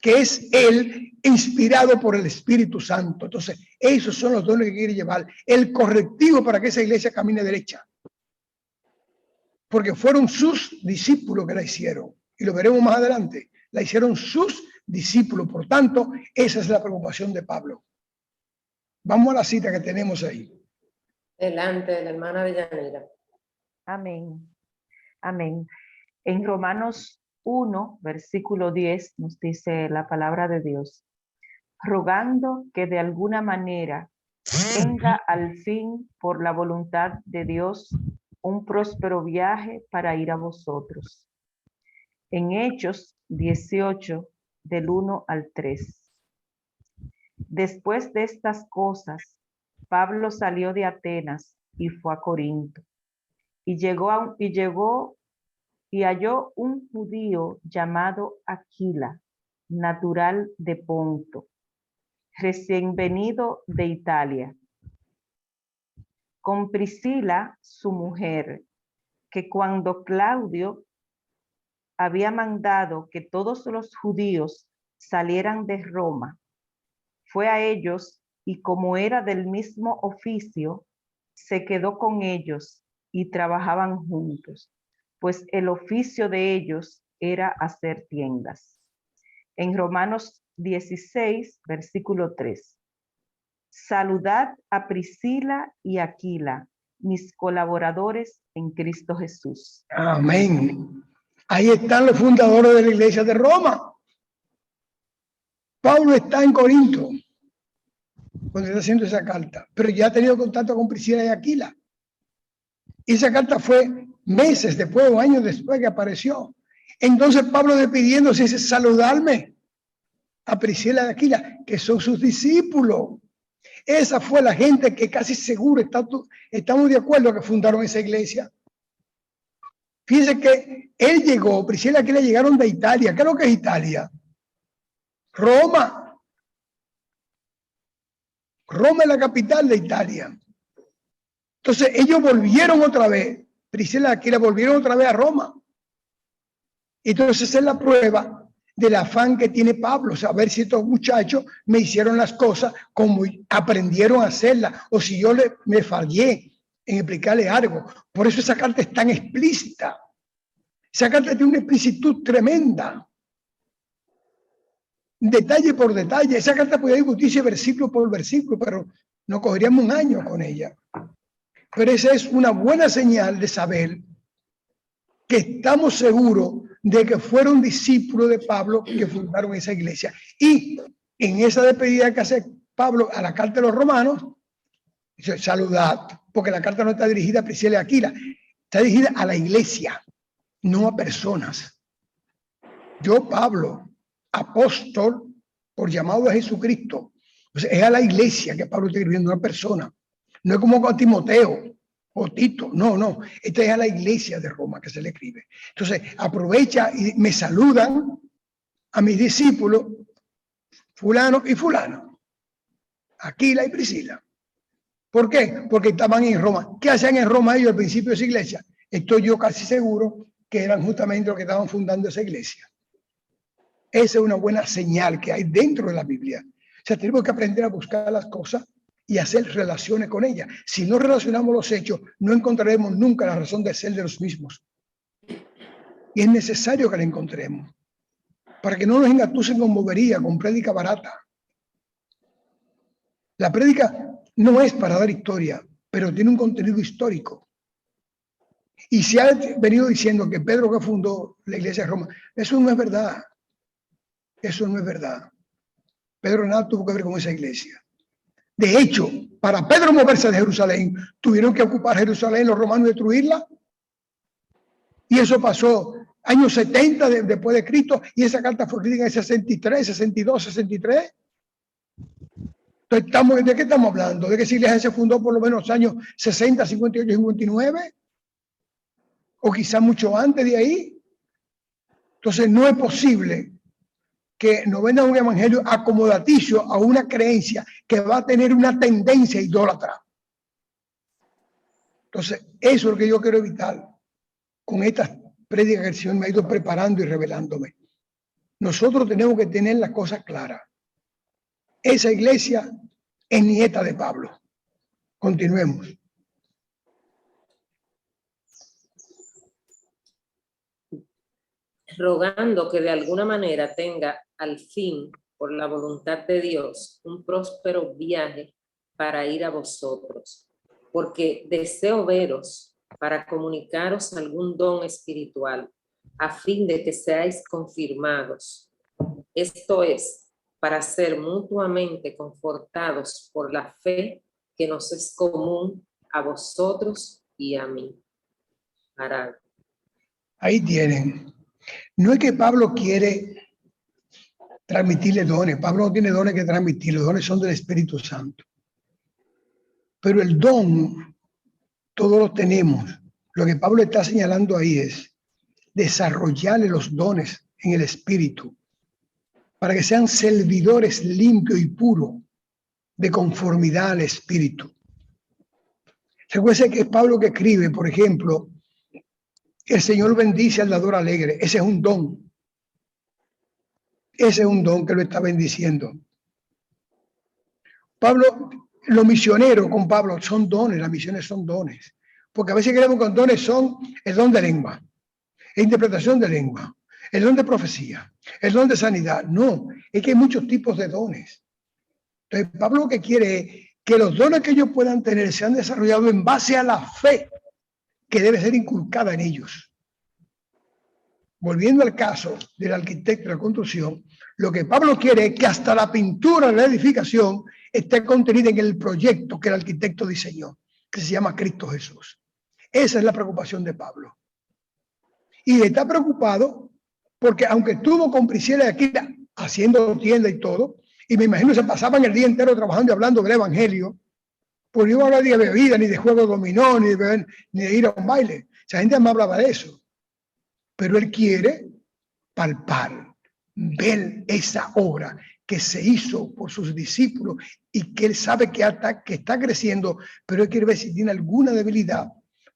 que es él, inspirado por el Espíritu Santo. Entonces, esos son los dones que quiere llevar, el correctivo para que esa iglesia camine derecha. Porque fueron sus discípulos que la hicieron. Y lo veremos más adelante. La hicieron sus discípulos. Por tanto, esa es la preocupación de Pablo. Vamos a la cita que tenemos ahí. Delante de la hermana de Yanira. Amén. Amén. En Romanos 1, versículo 10, nos dice la palabra de Dios: rogando que de alguna manera tenga al fin, por la voluntad de Dios, un próspero viaje para ir a vosotros. En Hechos 18, del 1 al 3. Después de estas cosas, Pablo salió de Atenas y fue a Corinto. Y halló un judío llamado Aquila, natural de Ponto, recién venido de Italia, con Priscila, su mujer, que cuando Claudio había mandado que todos los judíos salieran de Roma, fue a ellos y, como era del mismo oficio, se quedó con ellos y trabajaban juntos, pues el oficio de ellos era hacer tiendas. En Romanos 16, versículo 3. Saludad a Priscila y Aquila, mis colaboradores en Cristo Jesús. Amén. Ahí están los fundadores de la iglesia de Roma. Pablo está en Corinto cuando está haciendo esa carta, pero ya ha tenido contacto con Priscila y Aquila. Y esa carta fue meses después o años después que apareció. Entonces Pablo despidiéndose dice, saludarme a Priscila y Aquila, que son sus discípulos. Esa fue la gente que casi seguro estamos de acuerdo que fundaron esa iglesia. Fíjense que él llegó, Priscila y Aquila llegaron de Italia. ¿Qué es lo que es Italia? Roma. Roma es la capital de Italia. Entonces ellos volvieron otra vez, Priscila y Aquila volvieron otra vez a Roma. Entonces esa es la prueba del afán que tiene Pablo, saber si estos muchachos me hicieron las cosas como aprendieron a hacerlas, o si yo me fallé en explicarle algo. Por eso esa carta es tan explícita. Esa carta tiene una explicitud tremenda. Detalle por detalle. Esa carta podría discutirse versículo por versículo, pero nos cogeríamos un año con ella. Pero esa es una buena señal de saber que estamos seguros de que fueron discípulos de Pablo que fundaron esa iglesia. Y en esa despedida que hace Pablo a la carta de los romanos, dice, saludad, porque la carta no está dirigida a Priscila y Aquila, está dirigida a la iglesia, no a personas. Yo, Pablo, apóstol por llamado de Jesucristo, pues es a la iglesia que Pablo está escribiendo, una persona. No es como con Timoteo o Tito, no. Esta es a la iglesia de Roma que se le escribe. Entonces, aprovecha y me saludan a mis discípulos, fulano y fulano, Aquila y Priscila. ¿Por qué? Porque estaban en Roma. ¿Qué hacían en Roma ellos al principio de esa iglesia? Estoy yo casi seguro que eran justamente los que estaban fundando esa iglesia. Esa es una buena señal que hay dentro de la Biblia. O sea, tenemos que aprender a buscar las cosas y hacer relaciones con ellas. Si no relacionamos los hechos, no encontraremos nunca la razón de ser de los mismos. Y es necesario que la encontremos, para que no nos engatusen con bobería, con prédica barata. La prédica no es para dar historia, pero tiene un contenido histórico. Y se ha venido diciendo que Pedro que fundó la iglesia de Roma, eso no es verdad. Eso no es verdad. Pedro nada tuvo que ver con esa iglesia. De hecho, para Pedro moverse de Jerusalén, tuvieron que ocupar Jerusalén los romanos y destruirla. Y eso pasó años 70 después de Cristo, y esa carta fue escrita en el 63, 62, 63. Entonces, ¿de qué estamos hablando? ¿De que esa iglesia se fundó por lo menos años 60, 58, 59? O quizá mucho antes de ahí. Entonces, no es posible que nos vendan un evangelio acomodaticio a una creencia que va a tener una tendencia idólatra. Entonces, eso es lo que yo quiero evitar con estas prédicas que el Señor me ha ido preparando y revelándome. Nosotros tenemos que tener las cosas claras. Esa iglesia es nieta de Pablo. Continuemos. Rogando que de alguna manera tenga al fin, por la voluntad de Dios, un próspero viaje para ir a vosotros, porque deseo veros para comunicaros algún don espiritual, a fin de que seáis confirmados. Esto es, para ser mutuamente confortados por la fe que nos es común a vosotros y a mí. Arán. Ahí tienen. No es que Pablo quiere transmitirle dones. Pablo no tiene dones que transmitir. Los dones son del Espíritu Santo. Pero el don, todos los tenemos. Lo que Pablo está señalando ahí es desarrollarle los dones en el Espíritu para que sean servidores limpios y puros de conformidad al Espíritu. Recuerden que es Pablo que escribe, por ejemplo, el Señor bendice al dador alegre. Ese es un don. Ese es un don que lo está bendiciendo. Pablo, los misioneros con Pablo son dones, las misiones son dones. Porque a veces creemos que los dones son el don de lengua, la interpretación de lengua, el don de profecía, el don de sanidad. No, es que hay muchos tipos de dones. Entonces, Pablo lo que quiere es que los dones que ellos puedan tener sean desarrollados en base a la fe que debe ser inculcada en ellos. Volviendo al caso del arquitecto de la construcción, lo que Pablo quiere es que hasta la pintura de la edificación esté contenida en el proyecto que el arquitecto diseñó, que se llama Cristo Jesús. Esa es la preocupación de Pablo. Y está preocupado porque aunque estuvo con Priscila y Aquila haciendo tienda y todo, y me imagino se pasaban el día entero trabajando y hablando del evangelio, pues no iba a hablar de bebida, ni de juego de dominó, ni de ir a un baile. Esa gente no hablaba de eso. Pero él quiere palpar, ver esa obra que se hizo por sus discípulos y que él sabe que está creciendo, pero él quiere ver si tiene alguna debilidad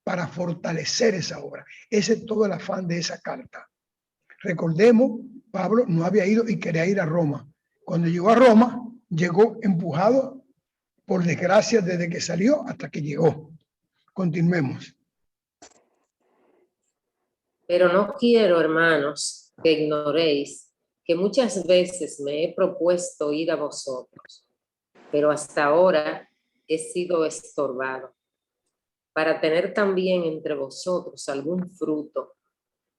para fortalecer esa obra. Ese es todo el afán de esa carta. Recordemos, Pablo no había ido y quería ir a Roma. Cuando llegó a Roma, llegó empujado, por desgracia, desde que salió hasta que llegó. Continuemos. Pero no quiero, hermanos, que ignoréis que muchas veces me he propuesto ir a vosotros, pero hasta ahora he sido estorbado, para tener también entre vosotros algún fruto,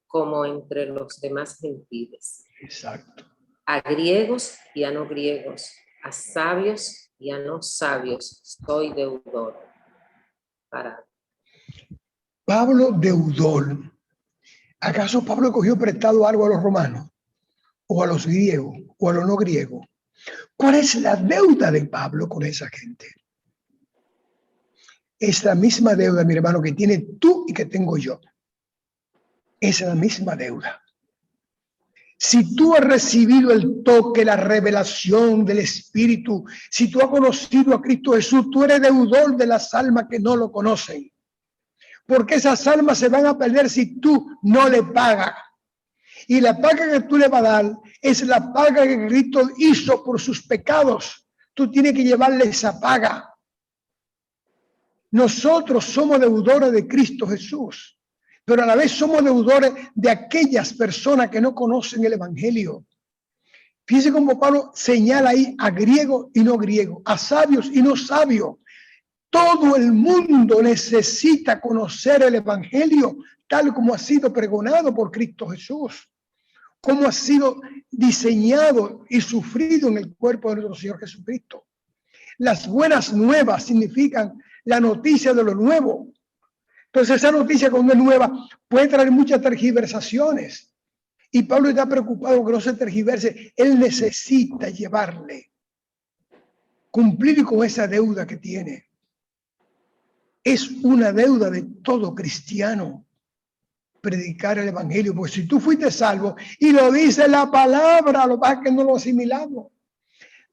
como entre los demás gentiles. Exacto. A griegos y a no griegos, a sabios y a no sabios, soy deudor. Para. Pablo deudor. ¿Acaso Pablo cogió prestado algo a los romanos? ¿O a los griegos? ¿O a los no griegos? ¿Cuál es la deuda de Pablo con esa gente? Es la misma deuda, mi hermano, que tienes tú y que tengo yo. Es la misma deuda. Si tú has recibido el toque, la revelación del Espíritu, si tú has conocido a Cristo Jesús, tú eres deudor de las almas que no lo conocen. Porque esas almas se van a perder si tú no le pagas. Y la paga que tú le vas a dar es la paga que Cristo hizo por sus pecados. Tú tienes que llevarle esa paga. Nosotros somos deudores de Cristo Jesús, pero a la vez somos deudores de aquellas personas que no conocen el Evangelio. Fíjense cómo Pablo señala ahí a griego y no griego, a sabios y no sabios. Todo el mundo necesita conocer el Evangelio tal como ha sido pregonado por Cristo Jesús, como ha sido diseñado y sufrido en el cuerpo de nuestro Señor Jesucristo. Las buenas nuevas significan la noticia de lo nuevo. Entonces esa noticia cuando es nueva puede traer muchas tergiversaciones. Y Pablo está preocupado que no se tergiverse. Él necesita llevarle, cumplir con esa deuda que tiene. Es una deuda de todo cristiano predicar el evangelio, porque si tú fuiste salvo y lo dice la palabra, lo que pasa es que no lo asimilamos.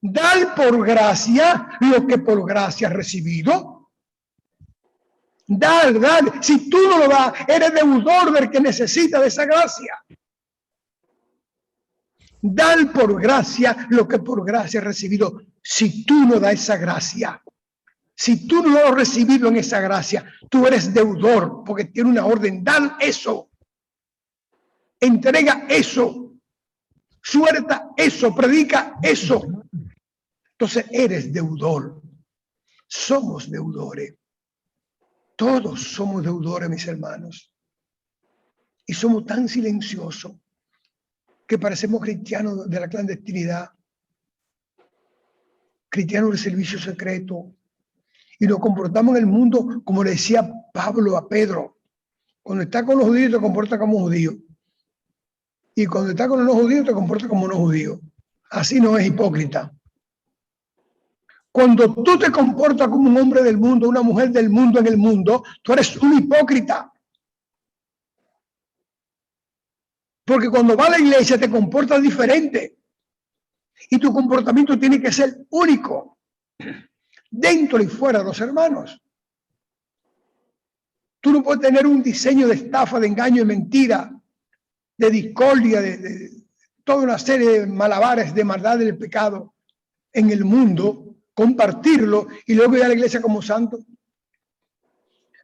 Dar por gracia lo que por gracia has recibido. Dar. Si tú no lo das, eres deudor del que necesita de esa gracia. Dar por gracia lo que por gracia has recibido. Si tú no das esa gracia, si tú no lo has recibido en esa gracia, tú eres deudor, porque tiene una orden. Dan eso. Entrega eso. Suelta eso. Predica eso. Entonces eres deudor. Somos deudores. Todos somos deudores, mis hermanos. Y somos tan silenciosos que parecemos cristianos de la clandestinidad, cristianos del servicio secreto. Y nos comportamos en el mundo como le decía Pablo a Pedro. Cuando está con los judíos te comporta como judío. Y cuando está con los no judíos te comporta como no judío. Así no es hipócrita. Cuando tú te comportas como un hombre del mundo, una mujer del mundo en el mundo, tú eres un hipócrita. Porque cuando vas a la iglesia te comportas diferente. Y tu comportamiento tiene que ser único. Dentro y fuera de los hermanos. Tú no puedes tener un diseño de estafa, de engaño, de mentira, de discordia, de toda una serie de malabares, de maldad del pecado en el mundo, compartirlo y luego ir a la iglesia como santo.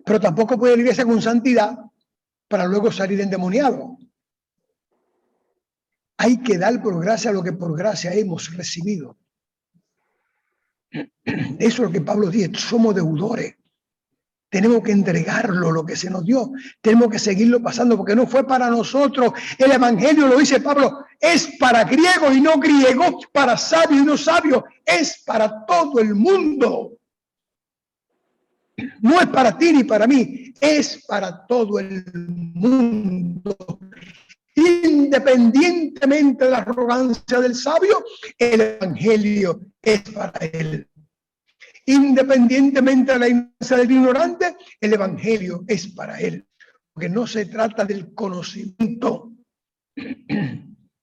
Pero tampoco puede ir a la iglesia con santidad para luego salir endemoniado. Hay que dar por gracia lo que por gracia hemos recibido. Eso es lo que Pablo dice, somos deudores. Tenemos que entregarlo, lo que se nos dio. Tenemos que seguirlo pasando, porque no fue para nosotros. El evangelio, lo dice Pablo, es para griego y no griego, para sabio y no sabio. Es para todo el mundo. No es para ti ni para mí, es para todo el mundo. Independientemente de la arrogancia del sabio, el evangelio es para él. Independientemente de la ignorancia del ignorante, el evangelio es para él. Porque no se trata del conocimiento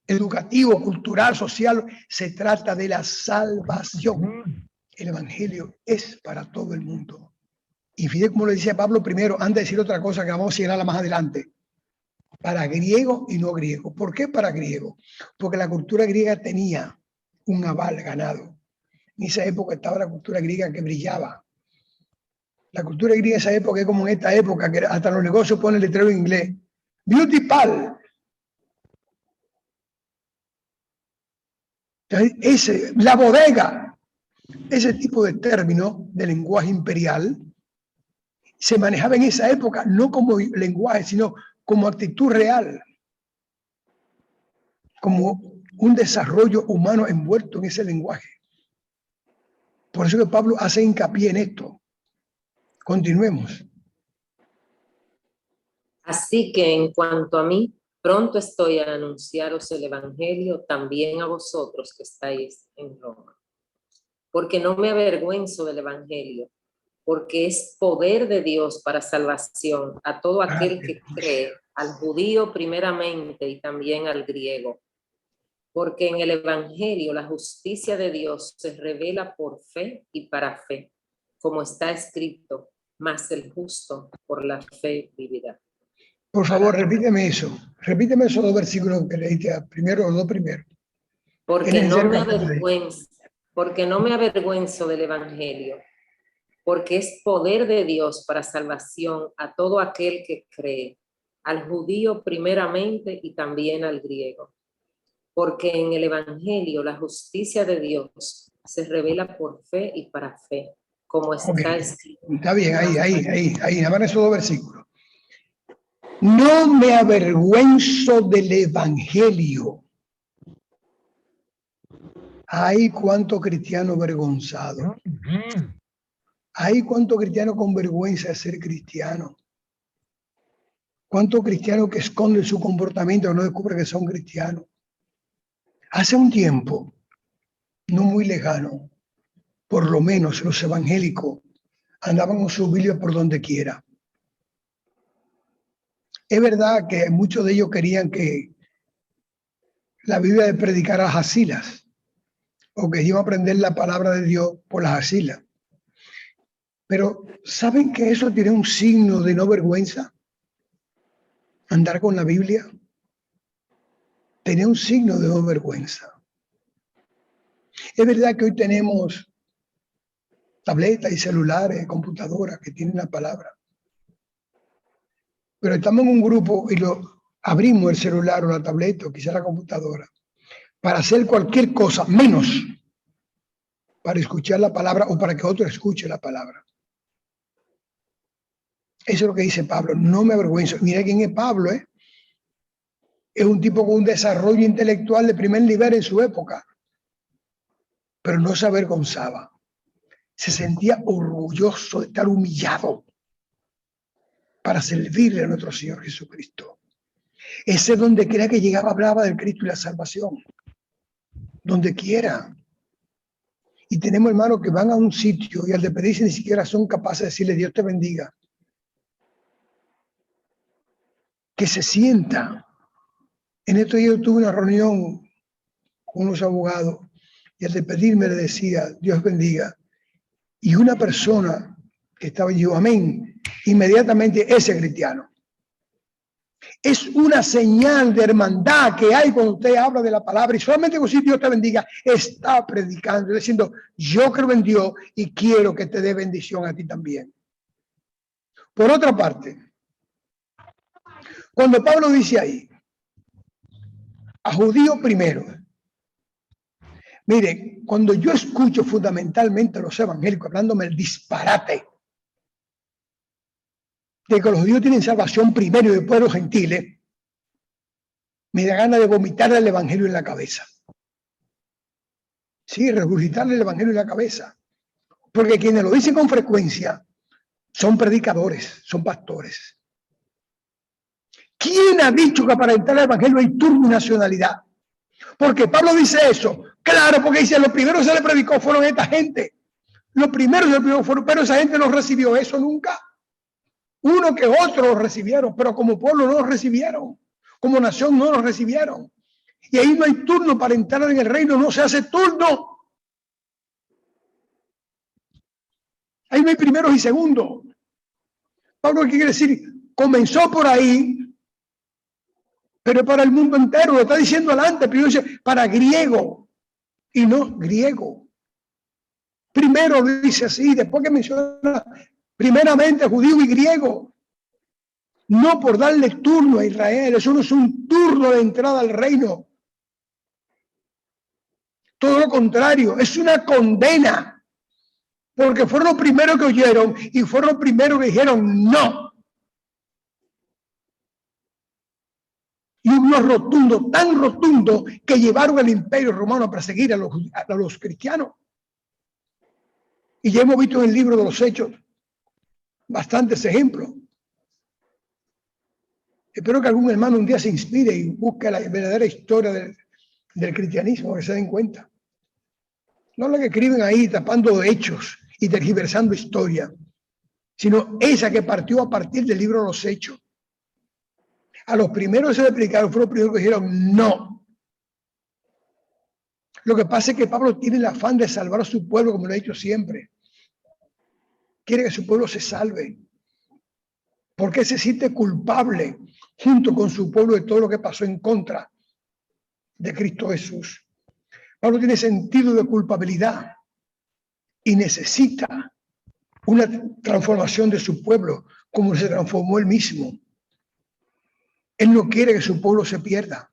educativo, cultural, social, se trata de la salvación. El evangelio es para todo el mundo. Y fíjate como le decía Pablo primero, antes de decir otra cosa que vamos a llegar más adelante. Para griego y no griego. ¿Por qué para griego? Porque la cultura griega tenía un aval ganado. En esa época estaba la cultura griega que brillaba. La cultura griega en esa época es como en esta época, que hasta los negocios ponen el letrero en inglés. Beauty pal. La bodega. Ese tipo de término de lenguaje imperial se manejaba en esa época no como lenguaje, sino como actitud real. Como un desarrollo humano envuelto en ese lenguaje. Por eso que Pablo hace hincapié en esto. Continuemos. Así que en cuanto a mí, pronto estoy a anunciaros el evangelio también a vosotros que estáis en Roma. Porque no me avergüenzo del evangelio, porque es poder de Dios para salvación a todo aquel que cree, al judío primeramente y también al griego. Porque en el evangelio la justicia de Dios se revela por fe y para fe, como está escrito, mas el justo por la fe vivirá. Por favor, repíteme eso. Repíteme esos dos versículos que leíste primero, los dos primeros. Porque no me avergüenzo del evangelio, porque es poder de Dios para salvación a todo aquel que cree, al judío primeramente y también al griego. Porque en el evangelio la justicia de Dios se revela por fe y para fe, como está escrito. Está bien, ahí, nada más esos dos versículos. No me avergüenzo del evangelio. Hay cuánto cristiano vergonzado. Hay cuánto cristiano con vergüenza de ser cristiano. Cuánto cristiano que esconde su comportamiento, no descubre que son cristianos. Hace un tiempo, no muy lejano, por lo menos los evangélicos andaban con sus Biblias por donde quiera. Es verdad que muchos de ellos querían que la Biblia de predicar a las asilas, o que iban a aprender la palabra de Dios por las asilas. Pero ¿saben que eso tiene un signo de no vergüenza? Andar con la Biblia tiene un signo de no vergüenza. Es verdad que hoy tenemos tabletas y celulares, computadoras que tienen la palabra. Pero estamos en un grupo y lo abrimos el celular o la tableta o quizá la computadora para hacer cualquier cosa, menos para escuchar la palabra o para que otro escuche la palabra. Eso es lo que dice Pablo. No me avergüenzo. Mira quién es Pablo, ¿eh? Es un tipo con un desarrollo intelectual de primer nivel en su época, pero no se avergonzaba. Se sentía orgulloso de estar humillado para servirle a nuestro Señor Jesucristo. Ese donde quiera que llegaba hablaba del Cristo y la salvación. Donde quiera. Y tenemos hermanos que van a un sitio y al despedirse ni siquiera son capaces de decirle Dios te bendiga. Que se sienta. En estos días tuve una reunión con unos abogados y al despedirme le decía Dios bendiga. Y una persona que estaba yo, amén, inmediatamente ese cristiano. Es una señal de hermandad que hay cuando usted habla de la palabra y solamente con si Dios te bendiga, está predicando, diciendo, yo creo en Dios y quiero que te dé bendición a ti también. Por otra parte, cuando Pablo dice ahí, a judío primero, Mire, cuando yo escucho fundamentalmente a los evangélicos hablándome el disparate de que los judíos tienen salvación primero y después los gentiles, me da ganas de vomitarle el evangelio en la cabeza. Sí, regurgitarle el evangelio en la cabeza. Porque quienes lo dicen con frecuencia son predicadores, son pastores. ¿Quién ha dicho que para entrar al evangelio hay turno y nacionalidad? Porque Pablo dice eso. Claro, porque dice, los primeros que se le predicó fueron esta gente. Los primeros se le predicó fueron, pero esa gente no recibió eso nunca. Uno que otro lo recibieron, pero como pueblo no lo recibieron. Como nación no lo recibieron. Y ahí no hay turno para entrar en el reino, no se hace turno. Ahí no hay primeros y segundos. Pablo, ¿qué quiere decir? Comenzó por ahí, pero para el mundo entero, lo está diciendo adelante, primero dice para griego y no griego. Primero dice así, después que menciona primeramente judío y griego. No por darle turno a Israel, eso no es un turno de entrada al reino. Todo lo contrario, es una condena. Porque fueron los primeros que oyeron y fueron los primeros que dijeron no. Y uno rotundo, tan rotundo, que llevaron al imperio romano a perseguir a los cristianos. Y ya hemos visto en el libro de los Hechos bastantes ejemplos. Espero que algún hermano un día se inspire y busque la verdadera historia del cristianismo, que se den cuenta. No la que escriben ahí tapando hechos y tergiversando historia, sino esa que partió a partir del libro de los Hechos. A los primeros que se le predicaron fueron los primeros que dijeron no. Lo que pasa es que Pablo tiene el afán de salvar a su pueblo, como lo ha dicho siempre. Quiere que su pueblo se salve. Porque se siente culpable junto con su pueblo de todo lo que pasó en contra de Cristo Jesús. Pablo tiene sentido de culpabilidad y necesita una transformación de su pueblo como se transformó él mismo. Él no quiere que su pueblo se pierda.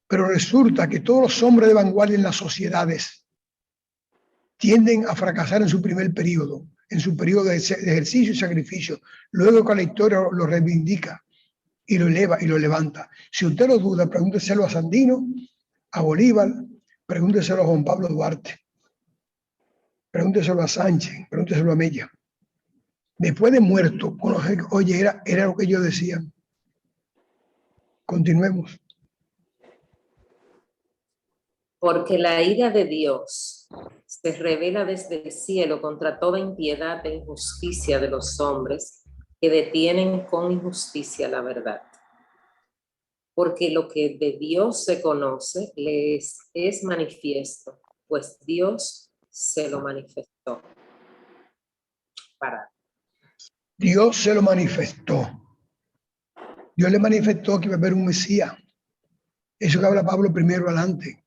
Pero resulta que todos los hombres de vanguardia en las sociedades tienden a fracasar en su primer periodo, en su periodo de ejercicio y sacrificio. Luego que la historia lo reivindica y lo eleva y lo levanta. Si usted lo duda, pregúnteselo a Sandino, a Bolívar, pregúnteselo a Juan Pablo Duarte, pregúnteselo a Sánchez, pregúnteselo a Mella. Después de muerto, oye, era lo que ellos decían. Continuemos. Porque la ira de Dios se revela desde el cielo contra toda impiedad e injusticia de los hombres que detienen con injusticia la verdad. Porque lo que de Dios se conoce les es manifiesto, pues Dios se lo manifestó. Dios se lo manifestó. Dios le manifestó que iba a haber un Mesías. Eso que habla Pablo primero adelante.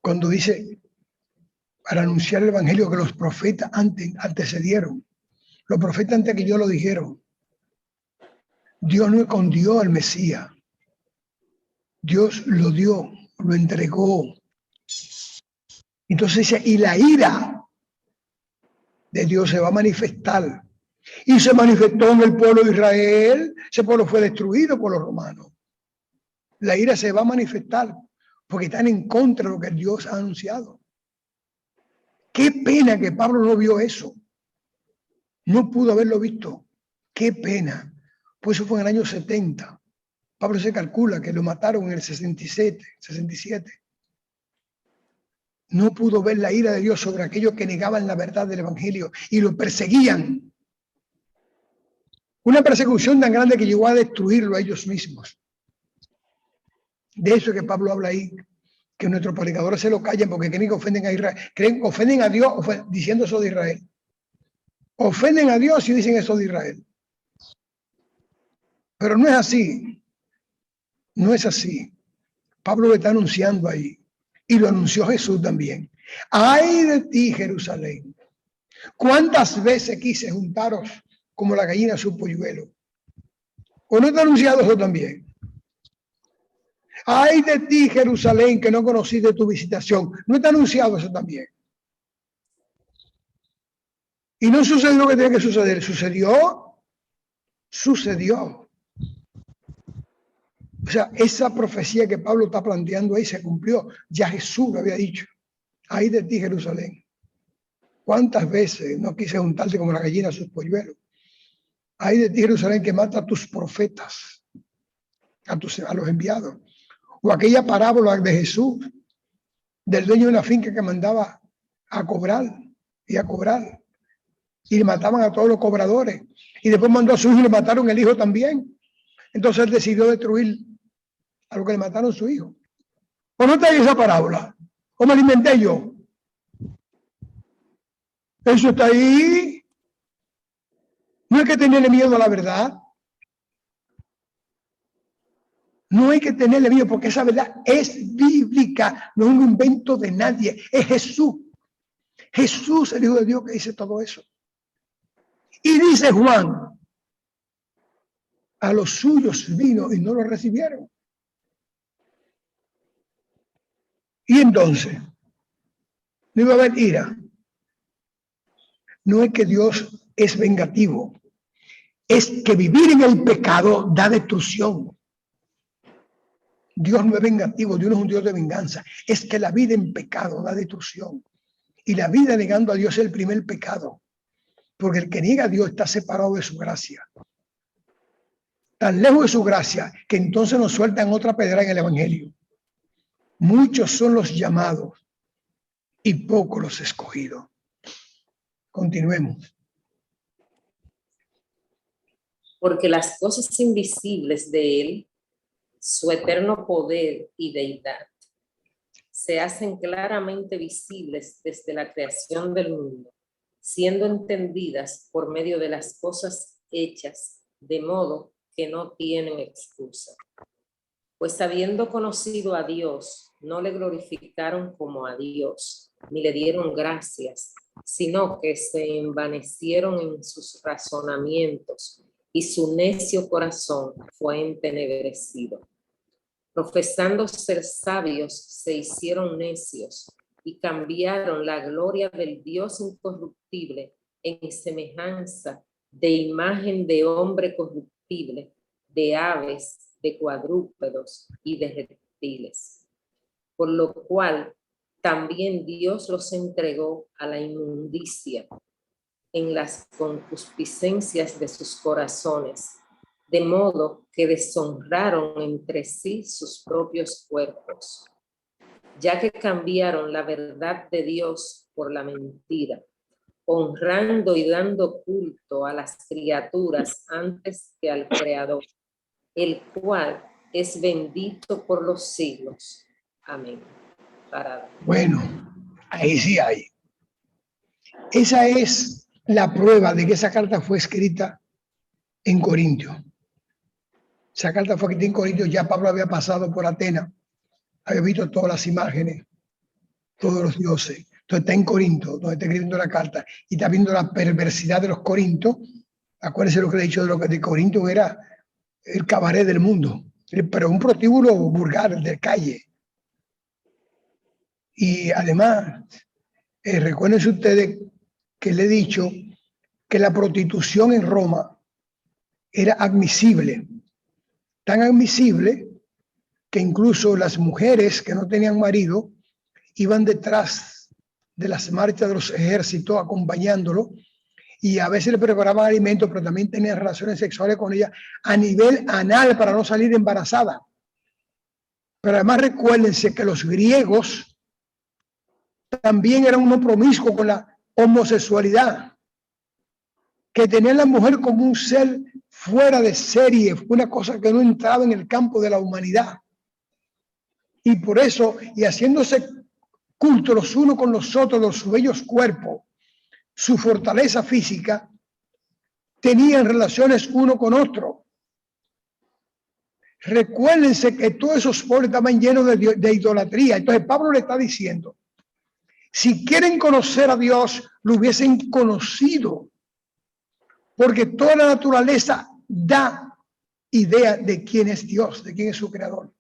Cuando dice, para anunciar el evangelio que los profetas antecedieron. Los profetas antes que yo lo dijeron. Dios no escondió al Mesías. Dios lo dio, lo entregó. Entonces dice, y la ira de Dios se va a manifestar. Y se manifestó en el pueblo de Israel. Ese pueblo fue destruido por los romanos. La ira se va a manifestar porque están en contra de lo que Dios ha anunciado. Qué pena que Pablo no vio eso. No pudo haberlo visto. Qué pena. Pues eso fue en el año 70. Pablo se calcula que lo mataron en el 67. No pudo ver la ira de Dios sobre aquellos que negaban la verdad del evangelio y lo perseguían. Una persecución tan grande que llegó a destruirlo a ellos mismos. De eso que Pablo habla ahí, que nuestros predicadores se lo callan porque creen que ofenden a Israel. Creen que ofenden a Dios diciendo eso de Israel. Ofenden a Dios y dicen eso de Israel. Pero no es así. No es así. Pablo lo está anunciando ahí. Y lo anunció Jesús también. ¡Ay de ti, Jerusalén! ¿Cuántas veces quise juntaros como la gallina su polluelo? ¿O no está anunciado eso también? Ay de ti, Jerusalén, que no conocí de tu visitación. ¿No está anunciado eso también? Y no sucedió lo que tenía que suceder. Sucedió. O sea, esa profecía que Pablo está planteando ahí se cumplió. Ya Jesús lo había dicho. Ay de ti, Jerusalén. ¿Cuántas veces no quise juntarte como la gallina a sus polluelos? Ay de ti, Jerusalén, que mata a tus profetas, a los enviados. O aquella parábola de Jesús, del dueño de una finca que mandaba a cobrar y a cobrar. Y le mataban a todos los cobradores. Y después mandó a su hijo y le mataron el hijo también. Entonces él decidió destruir a lo que le mataron a su hijo. ¿O no está ahí esa parábola? ¿O me la inventé yo? Eso está ahí. No hay que tenerle miedo a la verdad. No hay que tenerle miedo porque esa verdad es bíblica, no es un invento de nadie, es Jesús. Jesús, el Hijo de Dios, que dice todo eso. Y dice Juan, a los suyos vino y no lo recibieron. Y entonces, no iba a haber ira. No es que Dios es vengativo, es que vivir en el pecado da destrucción. Dios no es vengativo, Dios no es un Dios de venganza. Es que la vida en pecado da destrucción. Y la vida negando a Dios es el primer pecado. Porque el que niega a Dios está separado de su gracia. Tan lejos de su gracia que entonces nos sueltan otra pedra en el Evangelio. Muchos son los llamados y pocos los escogidos. Continuemos. Porque las cosas invisibles de él, su eterno poder y deidad, se hacen claramente visibles desde la creación del mundo, siendo entendidas por medio de las cosas hechas, de modo que no tienen excusa. Pues habiendo conocido a Dios, no le glorificaron como a Dios, ni le dieron gracias, sino que se envanecieron en sus razonamientos, y su necio corazón fue entenebrecido. Profesando ser sabios, se hicieron necios y cambiaron la gloria del Dios incorruptible en semejanza de imagen de hombre corruptible, de aves, de cuadrúpedos y de reptiles. Por lo cual también Dios los entregó a la inmundicia en las concupiscencias de sus corazones, de modo que deshonraron entre sí sus propios cuerpos, ya que cambiaron la verdad de Dios por la mentira, honrando y dando culto a las criaturas antes que al Creador, el cual es bendito por los siglos. Amén. Parada. Bueno, ahí sí hay. Esa es la prueba de que esa carta fue escrita en Corintio. Esa carta fue escrita en Corintio, ya Pablo había pasado por Atenas, había visto todas las imágenes, todos los dioses. Entonces está en Corinto, donde está escribiendo la carta, y está viendo la perversidad de los corintios. Acuérdense lo que le he dicho de lo que de Corinto era el cabaret del mundo, pero un prostíbulo vulgar de calle. Y además, recuérdense ustedes que le he dicho que la prostitución en Roma era admisible, tan admisible que incluso las mujeres que no tenían marido iban detrás de las marchas de los ejércitos acompañándolo, y a veces le preparaban alimentos, pero también tenían relaciones sexuales con ella a nivel anal para no salir embarazada. Pero además recuérdense que los griegos también eran unos promiscuos con la homosexualidad, que tenían a la mujer como un ser fuera de serie, una cosa que no entraba en el campo de la humanidad. Y por eso, y haciéndose culto los unos con los otros, los bellos cuerpos, su fortaleza física, tenían relaciones uno con otro. Recuérdense que todos esos pueblos estaban llenos de idolatría. Entonces Pablo le está diciendo, si quieren conocer a Dios, lo hubiesen conocido, porque toda la naturaleza da idea de quién es Dios, de quién es su creador.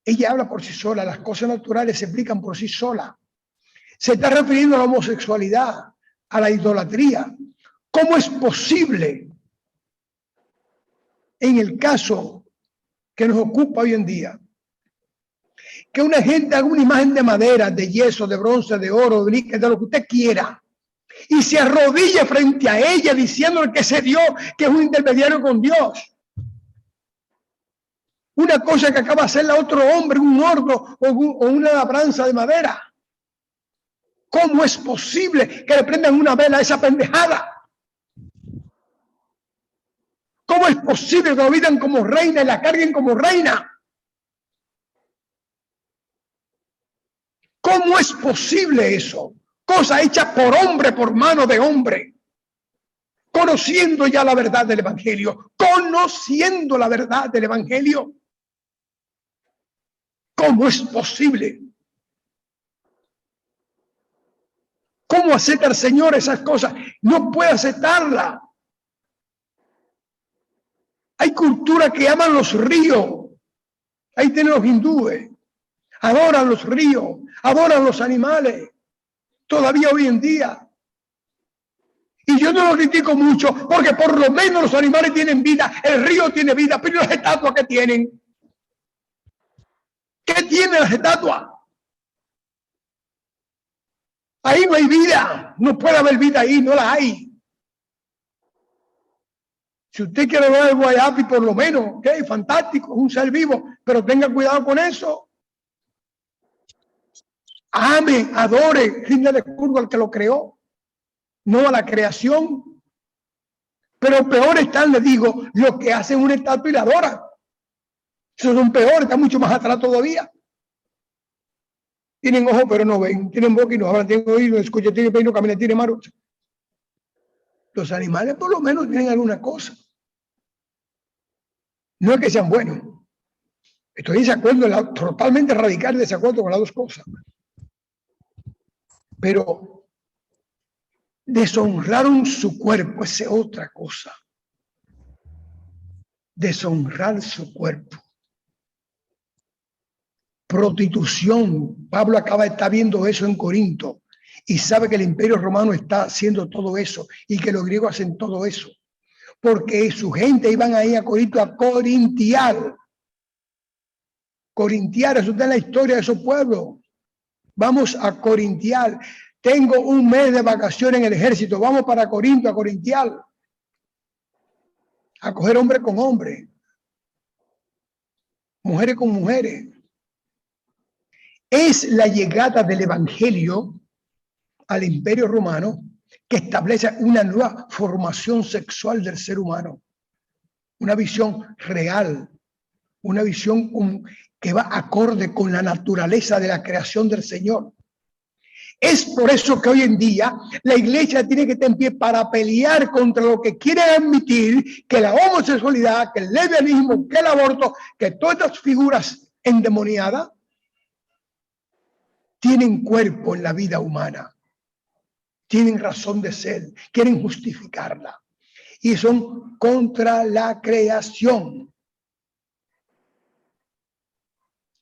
Ella habla por sí sola, las cosas naturales se explican por sí solas. Se está refiriendo a la homosexualidad, a la idolatría. ¿Cómo es posible en el caso que nos ocupa hoy en día que una gente haga una imagen de madera, de yeso, de bronce, de oro, de níquel, de lo que usted quiera, y se arrodille frente a ella diciéndole que ese Dios, que es un intermediario con Dios? Una cosa que acaba de hacer la otro hombre, un horno o una labranza de madera. ¿Cómo es posible que le prendan una vela a esa pendejada? ¿Cómo es posible que lo vivan como reina y la carguen como reina? ¿Cómo es posible eso? Cosa hecha por hombre, por mano de hombre. Conociendo ya la verdad del Evangelio. Conociendo la verdad del Evangelio. ¿Cómo es posible? ¿Cómo acepta el Señor esas cosas? No puede aceptarla. Hay cultura que aman los ríos. Ahí tienen los hindúes. Adoran los ríos, adoran los animales. Todavía hoy en día. Y yo no lo critico mucho, porque por lo menos los animales tienen vida, el río tiene vida, pero las estatuas que tienen. ¿Qué tienen las estatuas? Ahí no hay vida, no puede haber vida ahí, no la hay. Si usted quiere ver el guayapi, por lo menos, ok, fantástico, es un ser vivo, pero tenga cuidado con eso. Ame, adore, ríndale culto al que lo creó, no a la creación. Pero peor están, les digo, los que hacen una estatua y la adoran. Esos son peores, están mucho más atrás todavía. Tienen ojos pero no ven, tienen boca y no hablan, tienen oído, escuchan, tienen pelo, caminan, tienen mano. Los animales por lo menos tienen alguna cosa. No es que sean buenos. Estoy en desacuerdo, totalmente radical desacuerdo con las dos cosas. Pero deshonraron su cuerpo, esa es otra cosa. Deshonrar su cuerpo. Prostitución. Pablo acaba de estar viendo eso en Corinto y sabe que el Imperio Romano está haciendo todo eso y que los griegos hacen todo eso. Porque su gente iban ahí a Corinto a corintiar. Corintiar, eso está en la historia de esos pueblos. Vamos a corintiar. Tengo un mes de vacaciones en el ejército. Vamos para Corinto a corintiar. A coger hombre con hombre. Mujeres con mujeres. Es la llegada del Evangelio al Imperio Romano que establece una nueva formación sexual del ser humano. Una visión real. Una visión que va acorde con la naturaleza de la creación del Señor. Es por eso que hoy en día la iglesia tiene que estar en pie para pelear contra lo que quieren admitir, que la homosexualidad, que el lesbianismo, que el aborto, que todas estas figuras endemoniadas tienen cuerpo en la vida humana, tienen razón de ser, quieren justificarla y son contra la creación.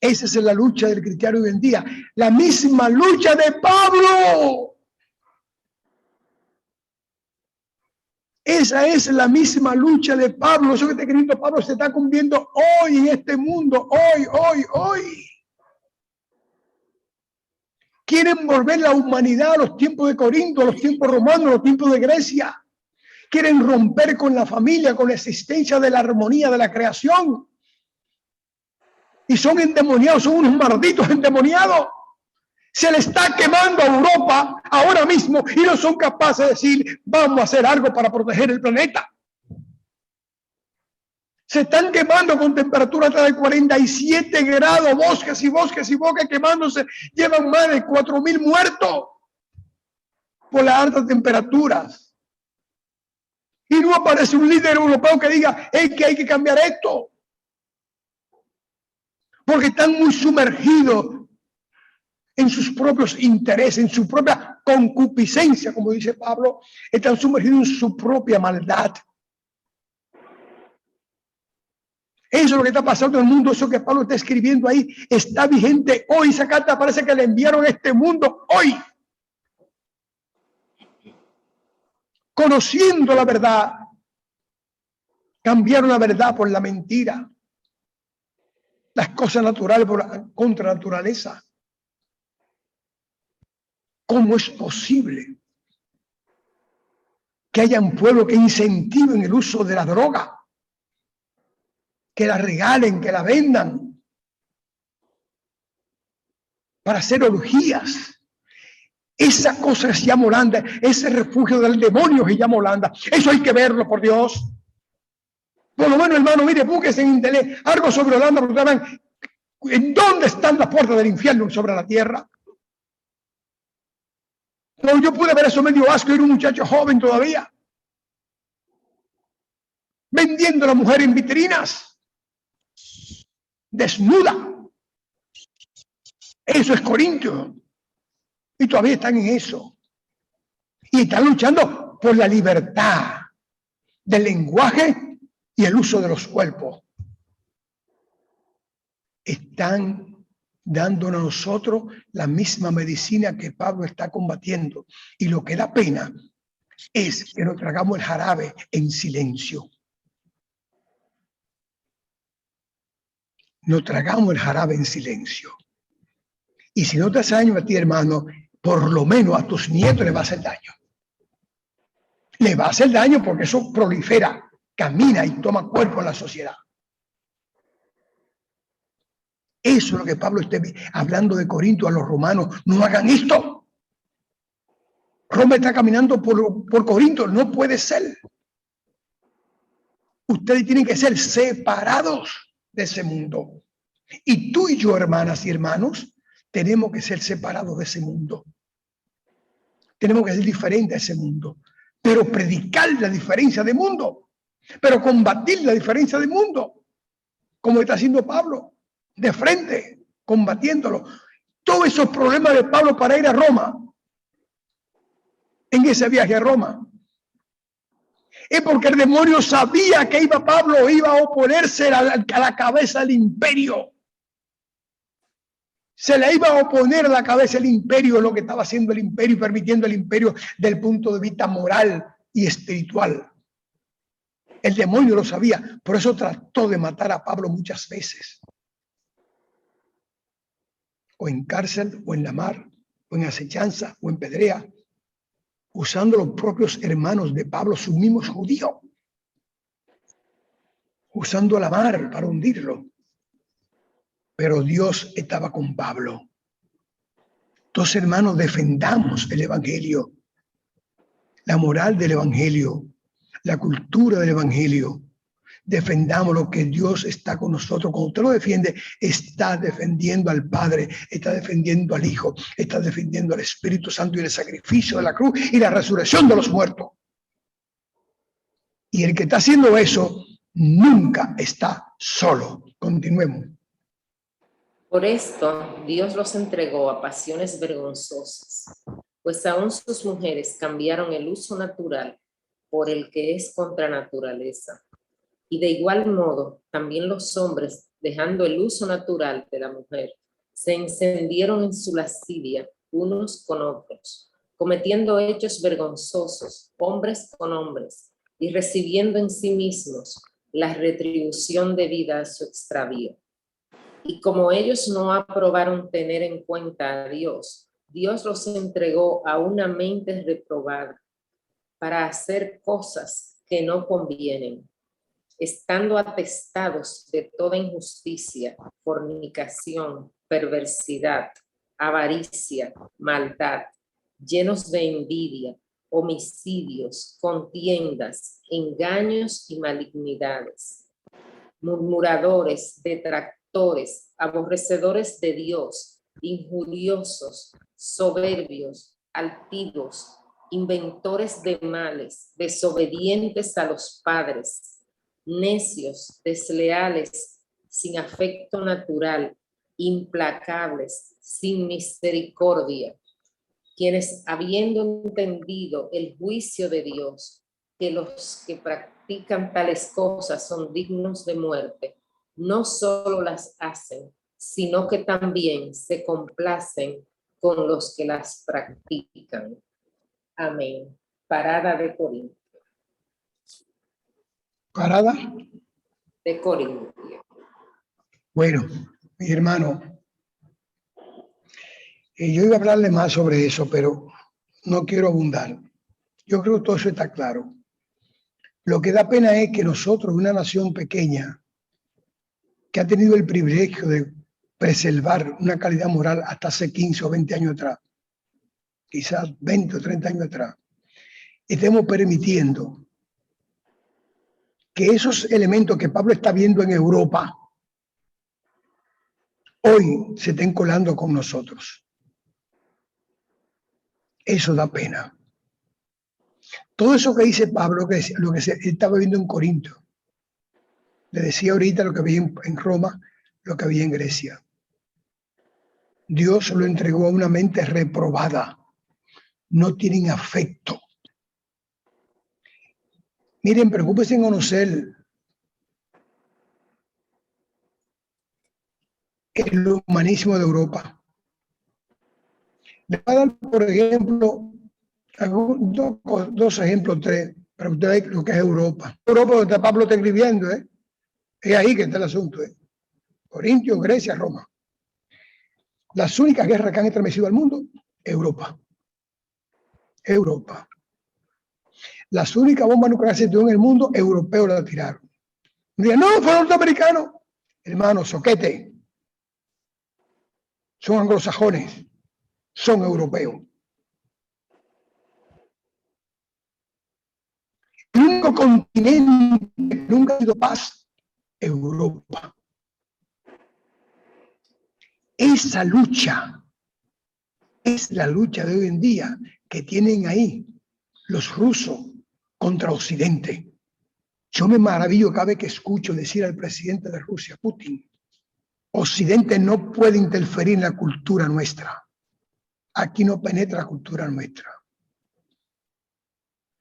Esa es la lucha del cristiano hoy en día. La misma lucha de Pablo. Esa es la misma lucha de Pablo. Eso que está escrito Pablo se está cumpliendo hoy en este mundo. Hoy. Quieren volver la humanidad a los tiempos de Corinto, a los tiempos romanos, a los tiempos de Grecia. Quieren romper con la familia, con la existencia de la armonía de la creación. Y son endemoniados, son unos malditos endemoniados. Se le está quemando a Europa ahora mismo y no son capaces de decir, vamos a hacer algo para proteger el planeta. Se están quemando con temperatura hasta de 47 grados, bosques y bosques quemándose. Llevan más de 4.000 muertos por las altas temperaturas. Y no aparece un líder europeo que diga, que hay que cambiar esto. Porque están muy sumergidos en sus propios intereses, en su propia concupiscencia, como dice Pablo, están sumergidos en su propia maldad. Eso es lo que está pasando en el mundo, eso que Pablo está escribiendo ahí, está vigente hoy. Esa carta parece que le enviaron a este mundo hoy. Conociendo la verdad, cambiaron la verdad por la mentira. Las cosas naturales por la contranaturaleza. ¿Cómo es posible que haya un pueblo que incentive el uso de la droga? Que la regalen, que la vendan para hacer orgías. Esa cosa que se llama Holanda, ese refugio del demonio que se llama Holanda, eso hay que verlo, por Dios. Por lo menos, hermano, mire, búsquese en internet algo sobre Holanda, porque ustedes van, ¿en dónde están las puertas del infierno sobre la tierra? No, yo pude ver eso medio asco, era un muchacho joven todavía, vendiendo a la mujer en vitrinas, desnuda. Eso es Corintio. Y todavía están en eso. Y están luchando por la libertad del lenguaje y el uso de los cuerpos. Están dándonos a nosotros la misma medicina que Pablo está combatiendo. Y lo que da pena es que nos tragamos el jarabe en silencio. Nos tragamos el jarabe en silencio. Y si no te hace daño a ti, hermano, por lo menos a tus nietos le va a hacer daño. Le va a hacer daño porque eso prolifera, camina y toma cuerpo en la sociedad. Eso es lo que Pablo está hablando de Corinto a los romanos. No hagan esto. Roma está caminando por Corinto. No puede ser. Ustedes tienen que ser separados de ese mundo. Y tú y yo, hermanas y hermanos, tenemos que ser separados de ese mundo. Tenemos que ser diferentes a ese mundo. Pero predicar la diferencia de mundo. Pero combatir la diferencia de mundo. Como está haciendo Pablo. De frente, combatiéndolo. Todos esos problemas de Pablo para ir a Roma. En ese viaje a Roma. Es porque el demonio sabía que Pablo iba a oponerse a la cabeza del imperio. Se le iba a oponer a la cabeza el imperio, lo que estaba haciendo el imperio y permitiendo el imperio del punto de vista moral y espiritual. El demonio lo sabía, por eso trató de matar a Pablo muchas veces. O en cárcel, o en la mar, o en acechanza, o en pedrea, usando los propios hermanos de Pablo, sus mismos judíos, usando la mar para hundirlo. Pero Dios estaba con Pablo. Entonces, hermanos, defendamos el evangelio, la moral del evangelio, la cultura del evangelio. Defendamos lo que Dios está con nosotros. Cuando usted lo defiende, está defendiendo al Padre, está defendiendo al Hijo, está defendiendo al Espíritu Santo y el sacrificio de la cruz y la resurrección de los muertos. Y el que está haciendo eso nunca está solo. Continuemos. Por esto, Dios los entregó a pasiones vergonzosas, pues aún sus mujeres cambiaron el uso natural por el que es contra naturaleza. Y de igual modo, también los hombres, dejando el uso natural de la mujer, se encendieron en su lascivia unos con otros, cometiendo hechos vergonzosos, hombres con hombres, y recibiendo en sí mismos la retribución debida a su extravío. Y como ellos no aprobaron tener en cuenta a Dios, Dios los entregó a una mente reprobada para hacer cosas que no convienen, estando atestados de toda injusticia, fornicación, perversidad, avaricia, maldad, llenos de envidia, homicidios, contiendas, engaños y malignidades, murmuradores, detractores, aborrecedores de Dios, injuriosos, soberbios, altivos, inventores de males, desobedientes a los padres, necios, desleales, sin afecto natural, implacables, sin misericordia, quienes habiendo entendido el juicio de Dios, que los que practican tales cosas son dignos de muerte, no solo las hacen, sino que también se complacen con los que las practican. Amén. Parada de Corintio. Parada. De Corintio. Bueno, mi hermano, yo iba a hablarle más sobre eso, pero no quiero abundar. Yo creo que todo eso está claro. Lo que da pena es que nosotros, una nación pequeña, que ha tenido el privilegio de preservar una calidad moral hasta hace 15 o 20 años atrás, quizás 20 o 30 años atrás, estemos permitiendo que esos elementos que Pablo está viendo en Europa hoy se estén colando con nosotros. Eso da pena. Todo eso que dice Pablo, lo que se estaba viendo en Corinto, le decía ahorita lo que había en Roma, lo que había en Grecia. Dios lo entregó a una mente reprobada. No tienen afecto. Miren, preocúpense en conocer el humanismo de Europa. Les voy a dar, por ejemplo, dos ejemplos, tres, para ustedes lo que es Europa. Europa, donde Pablo está escribiendo, es ahí que está el asunto. Corintios, Grecia, Roma. Las únicas guerras que han estremecido al mundo, Europa. Europa. Las únicas bombas nucleares que se tuvieron en el mundo, europeos la tiraron. Digan, no, fueron norteamericanos. Hermanos, soquete. Son anglosajones. Son europeos. El único continente que nunca ha sido paz, Europa. Esa lucha es la lucha de hoy en día que tienen ahí los rusos contra Occidente. Yo me maravillo cada vez que escucho decir al presidente de Rusia, Putin, Occidente no puede interferir en la cultura nuestra. Aquí no penetra la cultura nuestra.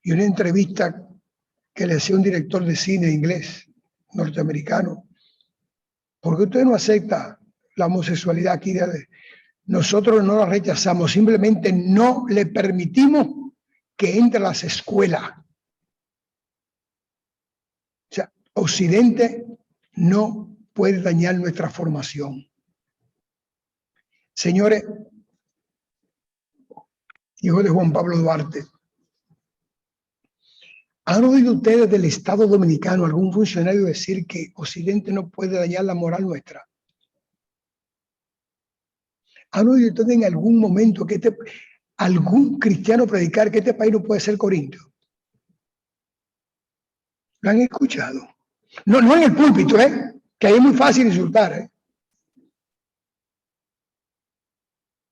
Y una entrevista que le hacía un director de cine inglés, norteamericano, ¿por qué usted no acepta la homosexualidad aquí? Nosotros no la rechazamos, simplemente no le permitimos que entre a las escuelas. O sea, Occidente no puede dañar nuestra formación. Señores, hijo de Juan Pablo Duarte, ¿han oído ustedes del Estado Dominicano algún funcionario decir que Occidente no puede dañar la moral nuestra? ¿Han oído ustedes en algún momento que algún cristiano predicar que este país no puede ser Corinto? ¿Lo han escuchado? No en el púlpito, que ahí es muy fácil insultar,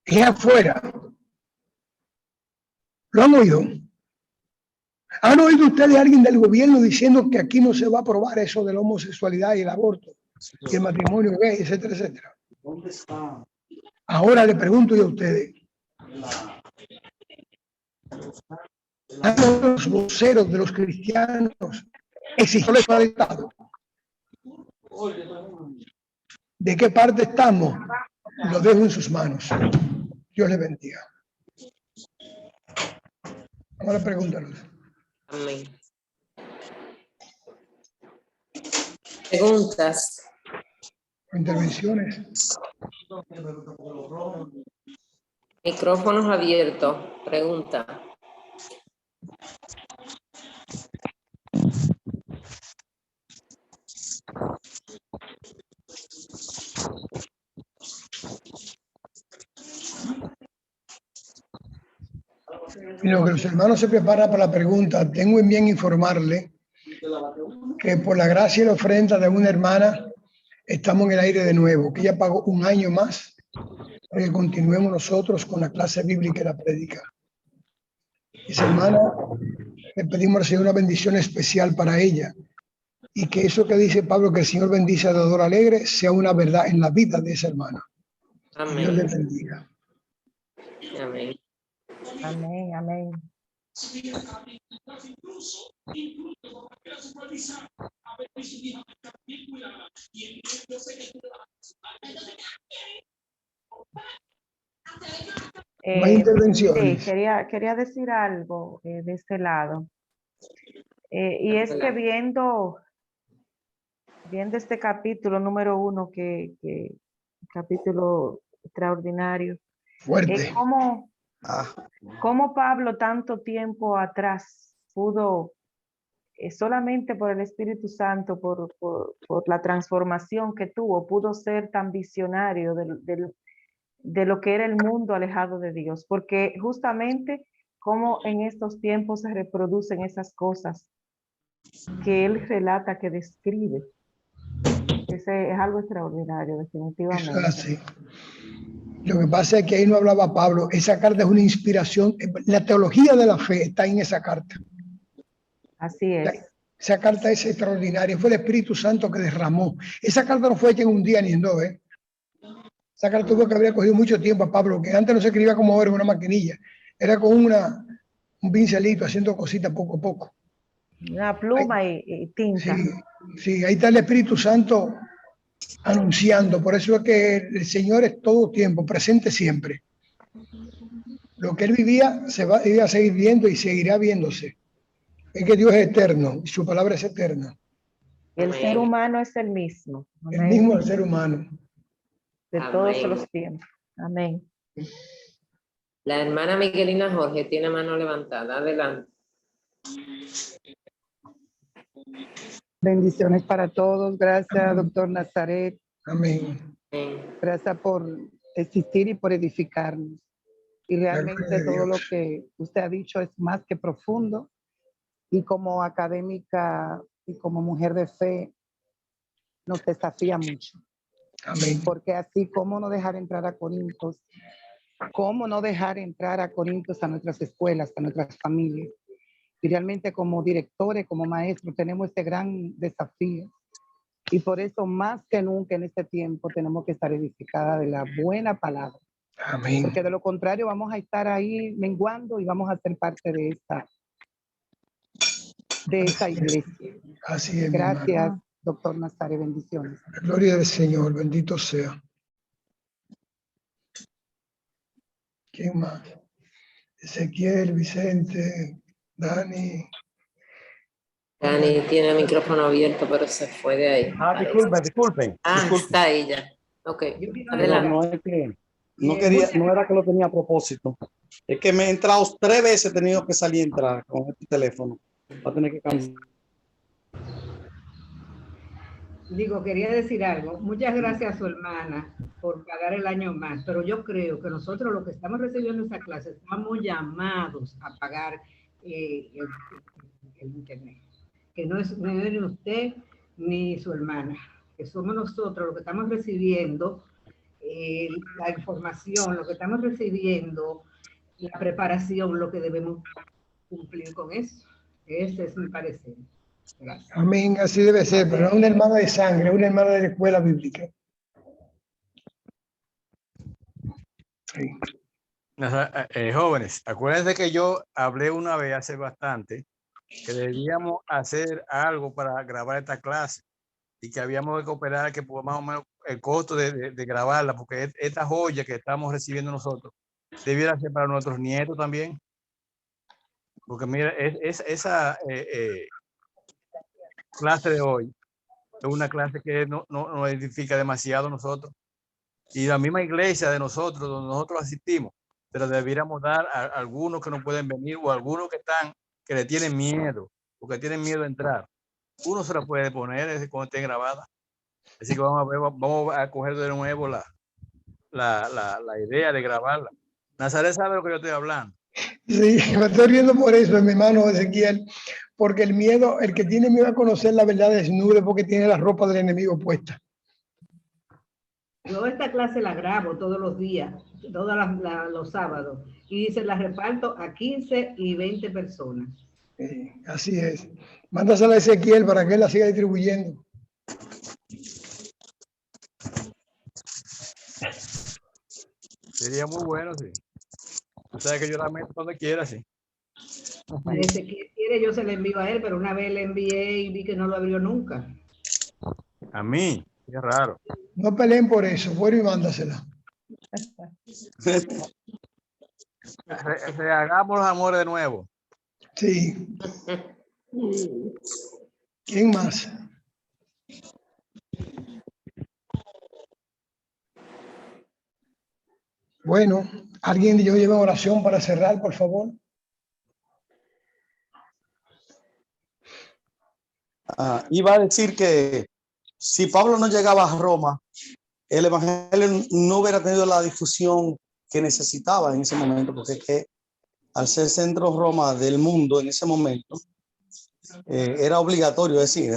es afuera. ¿Lo han oído? ¿Han oído ustedes a alguien del gobierno diciendo que aquí no se va a aprobar eso de la homosexualidad y el aborto y el matrimonio gay, etcétera, etcétera? ¿Dónde está? Ahora le pregunto yo a ustedes, ¿han los voceros de los cristianos exigiéndoles al Estado? ¿De qué parte estamos? Lo dejo en sus manos. Dios les bendiga. Ahora pregúntanos. Amén. Preguntas. Intervenciones. Micrófonos abiertos. Pregunta. Lo que los hermanos se preparan para la pregunta, tengo en bien informarle que por la gracia y la ofrenda de una hermana estamos en el aire de nuevo, que ella pagó un año más para que continuemos nosotros con la clase bíblica y la prédica. Esa hermana, le pedimos al Señor una bendición especial para ella y que eso que dice Pablo, que el Señor bendice a dador alegre, sea una verdad en la vida de esa hermana. Amén. Dios le bendiga. Amén. Amén, amén. Más intervenciones. Sí, quería decir algo de este lado. Y es que viendo este capítulo número 1, que capítulo extraordinario, Fuerte. cómo Pablo tanto tiempo atrás pudo, solamente por el Espíritu Santo, por la transformación que tuvo, pudo ser tan visionario de lo que era el mundo alejado de Dios, porque justamente como en estos tiempos se reproducen esas cosas que él relata, que describe. Ese es algo extraordinario, definitivamente. Eso es así. Lo que pasa es que ahí no hablaba Pablo. Esa carta es una inspiración. La teología de la fe está en esa carta. Así es. Esa carta es extraordinaria. Fue el Espíritu Santo que derramó. Esa carta no fue hecha en un día ni en dos. Esa carta tuvo que haber cogido mucho tiempo a Pablo, que antes no se escribía como ahora en una maquinilla. Era con un pincelito haciendo cositas poco a poco. Una pluma y tinta. Sí, ahí está el Espíritu Santo anunciando. Por eso es que el Señor es todo tiempo, presente siempre. Lo que él vivía se va a seguir viendo y seguirá viéndose. Es que Dios es eterno y su palabra es eterna. El ser humano es el mismo. El mismo el ser humano. De todos los tiempos. Amén. La hermana Miguelina Jorge tiene mano levantada. Adelante. Bendiciones para todos. Gracias, doctor Nazaret. Amén. Gracias por existir y por edificarnos. Y realmente todo lo que usted ha dicho es más que profundo. Y como académica y como mujer de fe, nos desafía mucho. Amén. Porque así, ¿cómo no dejar entrar a Corintios? ¿Cómo no dejar entrar a Corintios a nuestras escuelas, a nuestras familias? Y realmente como directores, como maestros, tenemos este gran desafío. Y por eso, más que nunca en este tiempo, tenemos que estar edificadas de la buena palabra. Amén. Porque de lo contrario, vamos a estar ahí menguando y vamos a ser parte de esta iglesia. Así es. Gracias, doctor Nazaret. Bendiciones. La gloria del Señor, bendito sea. ¿Quién más? Ezequiel, Vicente, Dani. Dani tiene el micrófono abierto, pero se fue de ahí. Disculpen. Está ella. Ok, adelante. No era que lo tenía a propósito. Es que me he entrado 3 veces, he tenido que salir y entrar con este teléfono. Va a tener que cambiar. Quería decir algo. Muchas gracias a su hermana por pagar el año más, pero yo creo que nosotros los que estamos recibiendo esa clase estamos llamados a pagar el internet. Que no es ni usted ni su hermana, que somos nosotros los que estamos recibiendo la información, lo que estamos recibiendo, la preparación, lo que debemos cumplir con eso. Ese es mi parecer. Gracias. Amén, así debe ser, pero no una hermana de sangre, una hermana de la escuela bíblica. Sí. Jóvenes, acuérdense que yo hablé una vez hace bastante que debíamos hacer algo para grabar esta clase y que habíamos de cooperar, que por más o menos el costo de grabarla, porque esta joya que estamos recibiendo nosotros debiera ser para nuestros nietos también, porque mira, esa clase de hoy es una clase que nos edifica demasiado a nosotros y la misma iglesia de nosotros, donde nosotros asistimos, pero debiéramos dar a algunos que no pueden venir o a algunos que le tienen miedo, porque tienen miedo de entrar. Uno se la puede poner cuando esté grabada. Así que vamos a coger de nuevo la idea de grabarla. Nazaret sabe lo que yo estoy hablando. Sí, me estoy riendo por eso, mi hermano Ezequiel, porque el miedo, el que tiene miedo a conocer la verdad desnuda porque tiene la ropa del enemigo puesta. Yo esta clase la grabo todos los días, todos los sábados, y se la reparto a 15 y 20 personas. Sí, así es. Mándasela a Ezequiel para que él la siga distribuyendo. Sería muy bueno, sí. O sea que yo la meto donde quiera, sí. Ezequiel quiere yo se la envío a él, pero una vez le envié y vi que no lo abrió nunca. A mí, qué raro. No peleen por eso, bueno y mándasela. Hagamos los amores de nuevo. Sí. ¿Quién más? Bueno, alguien yo lleva oración para cerrar, por favor. Iba a decir que si Pablo no llegaba a Roma, el evangelio no hubiera tenido la difusión que necesitaba en ese momento, porque es que al ser centro Roma del mundo en ese momento, era obligatorio decir,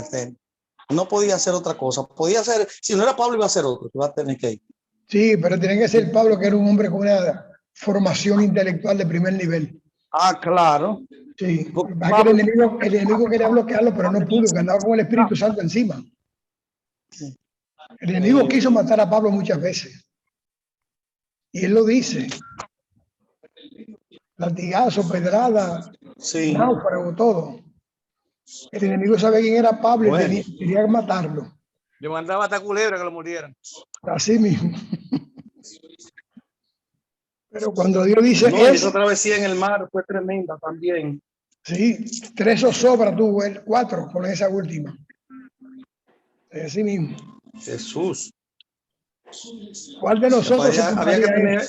no podía hacer otra cosa. Podía hacer, si no era Pablo, iba a ser otro, iba a tener que ir. Sí, pero tiene que ser Pablo, que era un hombre con una formación intelectual de primer nivel. Ah, claro. Sí, Pablo, el enemigo quería bloquearlo, pero no pudo, que andaba con el Espíritu Santo encima. El enemigo quiso matar a Pablo muchas veces. Y él lo dice. Latigazo, pedrada, sí. náufrago, todo. El enemigo sabe quién era Pablo Bueno. y quería matarlo. Le mandaba hasta culebra que lo murieran. Así mismo. Pero cuando Dios dice no, esa travesía en el mar fue tremenda también. Sí, 3 zozobras tuvo él, 4 con esa última. Así mismo. Jesús. ¿Cuál de nosotros había que tener,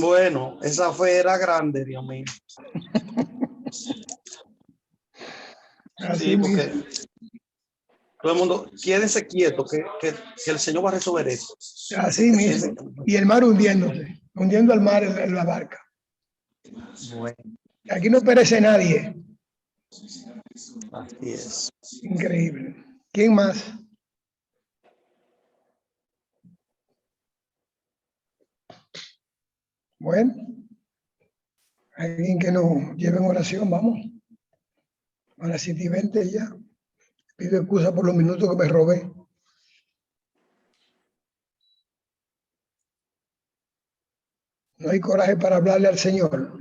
bueno, esa fe era grande, Dios mío. Así sí, porque mismo. todo el mundo, quédense quietos, que el Señor va a resolver eso. Así mismo. Y el mar hundiéndose, hundiendo al mar en la barca. Bueno. Aquí no perece nadie. Así es. Increíble. ¿Quién más? Bueno, alguien que nos lleve en oración, vamos. A las 7:20 ya. Pido excusa por los minutos que me robé. No hay coraje para hablarle al Señor.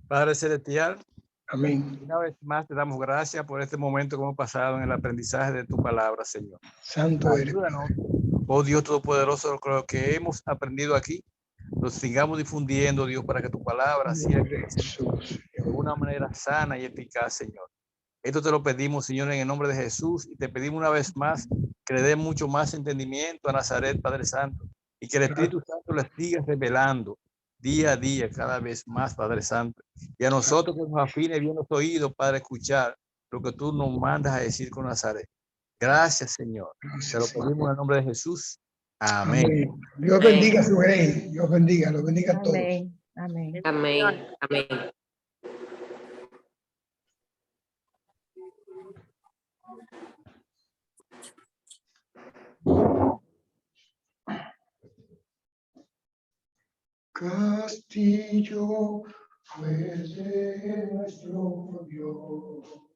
Padre Celestial, amén. Una vez más te damos gracias por este momento que hemos pasado en el aprendizaje de tu palabra, Señor. Santo eres. Ayúdanos, oh Dios Todopoderoso, lo que hemos aprendido aquí, lo sigamos difundiendo, Dios, para que tu palabra sea de una manera sana y eficaz, Señor. Esto te lo pedimos, Señor, en el nombre de Jesús, y te pedimos una vez más que le dé mucho más entendimiento a Nazaret, Padre Santo, y que el Espíritu Santo le siga revelando día a día, cada vez más, Padre Santo. Y a nosotros que nos afine bien los oídos para escuchar lo que tú nos mandas a decir con Nazaret. Gracias, Señor. Te lo pedimos en el nombre de Jesús. Amén. Amén. Dios bendiga a su rey. Dios bendiga, los bendiga a todos. Amén. Amén. Amén. Amén. Castillo fuerte nuestro Dios.